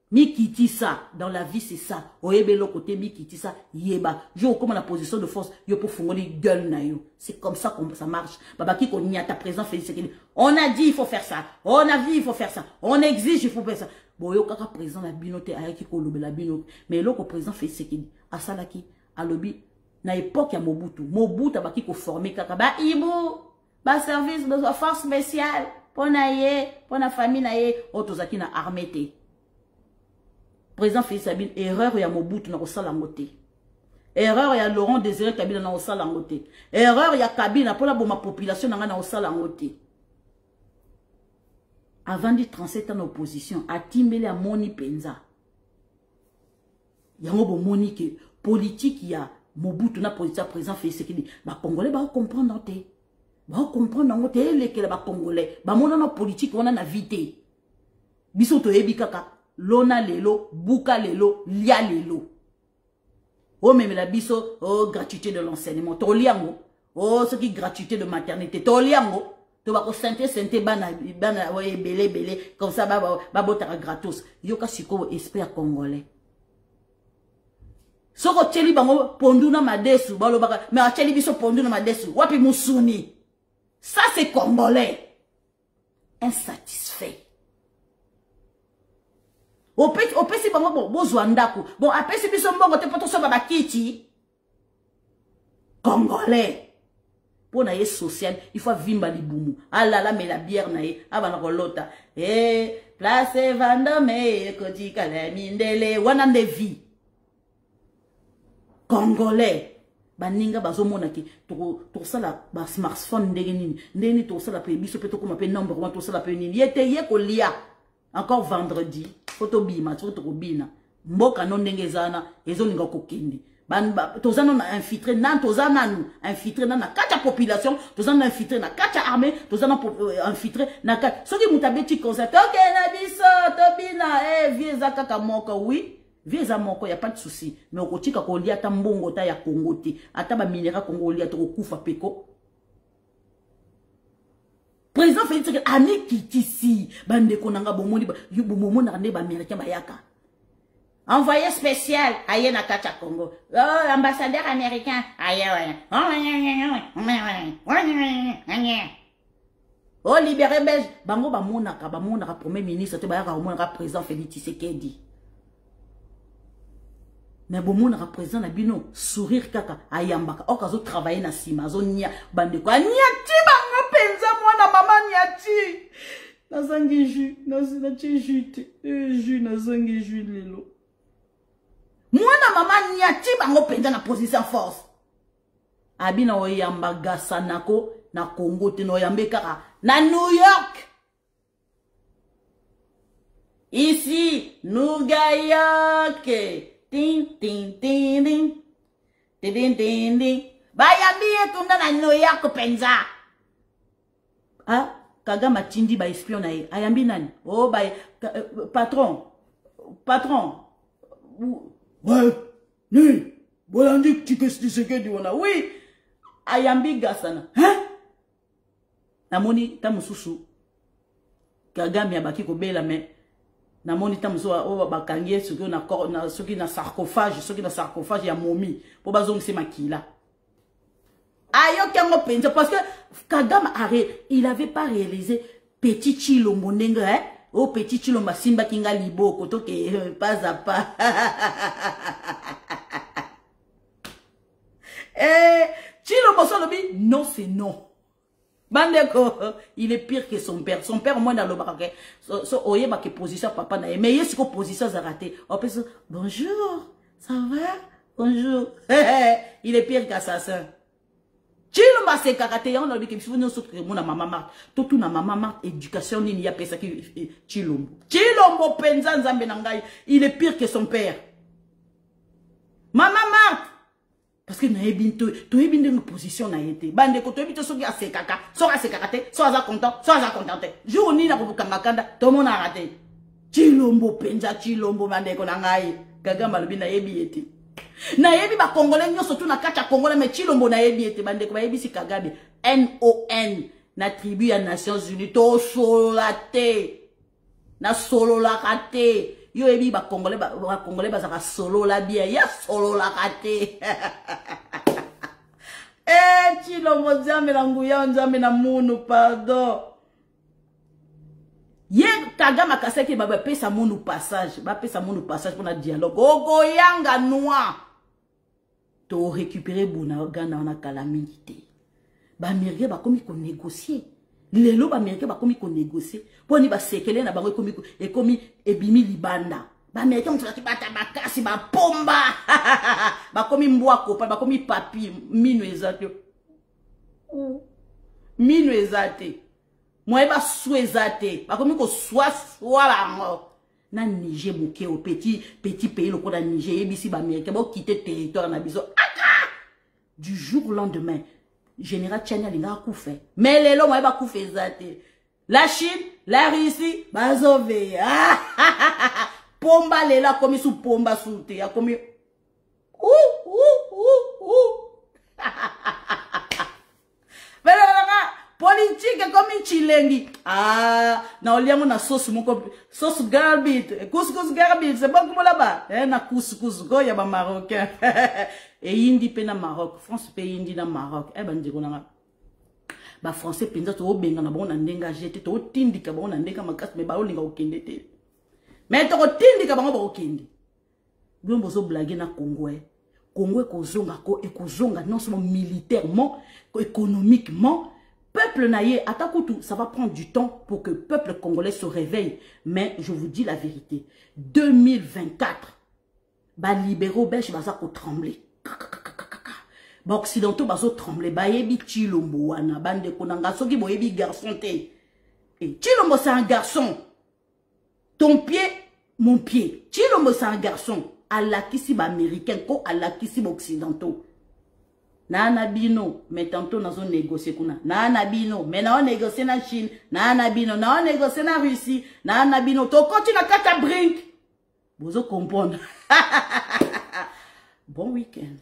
Mi kiti ça, dans la vie c'est ça. Oyebe le côté mi kiti ça, yeba. Je comme la position de force, yo pour fongoli gueule na yo. C'est comme ça que ça marche. Baba qui qu'on y a ta présence Félix Tshisekedi. On a dit il faut faire ça. On a dit il faut faire ça. On exige il faut faire ça. Bon yo kaka présent la binote ayaki ko lobe la binote. Mais loko présent Félix Tshisekedi. Asalaki a lobi na époque ya Mobutu. Mobutu baki ko former kaka ba ibu, ba service de force spéciale. Pona ye, pona famille na ye, otozaki na armée te. Président Félix Sabine, erreur ya Mobutu na kosala ngote. Erreur ya Laurent Désiré Kabila na kosala ngote. Erreur ya Kabila pour la boma population na kosala ngote. Avant de 37 ans d'opposition, a timbele a moni penza. Yango bo moni que politique ya Mobutu na politique président Félix Sabine, ba congolais ba comprendre te. Ba comprendre ngote eleke ba congolais, ba mona na politique wana na vite. Biso to yebi kaka Lona lelo, buka lelo, lia lelo. Oh, même la biso, oh, gratuité de l'enseignement. Toliango. Oh, ce qui gratuité de maternité. Toliango. Tu vas santé, bana, ouais, belé, comme ça, botara gratos. Yoka siko, espère congolais. Soko tcheli bango, ponduna madesu, balo baka, mais a tcheli biso ponduna madesu, wapi musuni. Ça, c'est congolais. Insatisfait. Opesi bango bo zwandaku. Bon apesi biso mbongo te poto so baba kiti. Congolais. Pour na ye social, il faut vimba libumu. Allah la mais la bière na ye, abana kolota. Place Vendôme koti kala mindele wana ndevi. Congolais. Baninga bazomona ki to sala ba smartphone ndenge nini. Ndeni to sala pe biso pe to kuma pe number 1 to sala pe nini. Yete ye ko lia. Encore vendredi. Photo bima, photo bina. Mboka non dengezana, ezolinga kokindi. Tozana na infiltré, nan tozana nu, infiltré na kacha population, tozana infiltré na kacha armée, tozana infiltré na kacha. Soki mutabeti concept, ok na biso, tobina, vieux kaka moko, oui. Vieux moko, y a pas de souci. Mais okotika ko lia ta mbongo ta ya Congo te. Ata ba minera Congo lia to kufa peko. Président Félix Tshisekedi ani kitisi bande konanga bomoni bomoni na ba américain bayaka. Envoyé spécial aye na kacha Congo. Oh ambassadeur américain aye oh libéré belge bango ba monaka premier ministre te bayaka monaka président Félix Tshisekedi. Mais bon mon président na bino sourire kaka ayambaka okazo travailler na sima zo nia bande ko nia tiba penza mwana mama niati nazangi ju na ti jute ju nazangi ju lelo mwana mama niati bango penza na position force abina oyamba gasanako na Congo te no yambe kaka na New York ici New York ting ting ting ting ting ting ting bayambi etunda na New York penza. Ah, Kagame Tindi ba espion na ye. Ayambi nani? Oh, ba patron. Ouais, ni. Bolandi Tshisekedi wana. Oui. Ayambi gasana. Hein? Namoni tamususu. Kagame abaki ko bela mais namoni tamusu o bakangie soki na sarcophage ya momie. Po bazongisi makila. Ayo kengo penza parce que Kagame il avait pas réalisé petit Chilombo ndenge hein oh petit Chilombo simba kinga liboko to ke pas à pas Chilombo solobi non c'est non bandeko il est pire que son père moi dans le barak so oyeba ke position papa na mais yesiko position za raté on peut bonjour ça va bonjour il est pire qu'assassin. Chilombo se karaté on a dit que vous nous autres mon maman Marthe tout na maman Marthe éducation ni ya pesa ki Chilombo penza nzambe na ngai il est pire que son père maman Marthe parce que na ebinto to ebinde une position na été bande ko to ebito soki asekaka so asekakate so aza content jour ni na ko kangakanda to mona raté Chilombo penza Chilombo bande ko na ngai Kagame lobi na yebi ete na yebi ba congolais nyo surtout na kacha congolais mais Chilombo na yebi ete bande ko ba yebi si Kagame NON na tribu ya Nations Unies to solate na solo la raté Yo ebi ba Congolais bazaka solo la bien. Ya solo la kate. Eh, Chilombo Nzambe na nguya Nzambe na munu, pardon. Ye Kagame Kaseke ba pesa munu passage. Ba pesa munu passage pour na dialogue. Ogo yanga noir. To récupérer Bounagana na calamité. Ba Américain ba komi ko négocier. Lelo ba Américain ba komi ko négocier. Poni ba sekele na bango komi ebimi libanda. Ba Américain on tsaki bata bakasi ba pomba. Ba komi mbwa kopa ba komi papi mino ezate. Mino ezate. Moi ba sou ezate. Ba komi ko soit bango. Na Niger bouquet au petit pays le da Niger ebisi ba Américain ba quitter territoire na biso. Du jour au lendemain, Général Tchania linga koufe. Mais les lots, moi, ba koufe zate. La Chine, la Russie, bazove. Pomba lela komi sous pomba sous te. Ya komi. Politique comme chilengi. Na oliango na sauce moko sauce garbit, couscous garbit, c'est bon comme là-bas. Na couscous go ya ba marocain. Et indi pe na Maroc, France pe indi na Maroc. Eh ben ndiko na ba français penza to benga na bona ndenga jeté to tindika bona ndenga makasi me ba olinga okende te. Mais to tindika bango ba okende. Biombo zo blaguer na Congo. Congo ekozonga ko ekozonga non seulement militairement, économiquement. Peuple naïe, Atakutu, ça va prendre du temps pour que le peuple congolais se réveille. Mais je vous dis la vérité. 2024, bah libéraux belges baza ko trembler. Bah occidentaux bazo trembler. Bah yebi Chilombo wana bande konanga soki bo yebi garçon te. Et Chilombo c'est un garçon. Ton pied, mon pied. Chilombo c'est un garçon. Alakisi ba américain ko alakisi ba occidentaux. Na bino, mais tantôt nous avons négocié kuna. Na bino, mais nous avons négocié na Chine. Na bino, nous avons négocié na Russie. Na bino, to continue à kata brink. Vous comprendre. Bon week-end.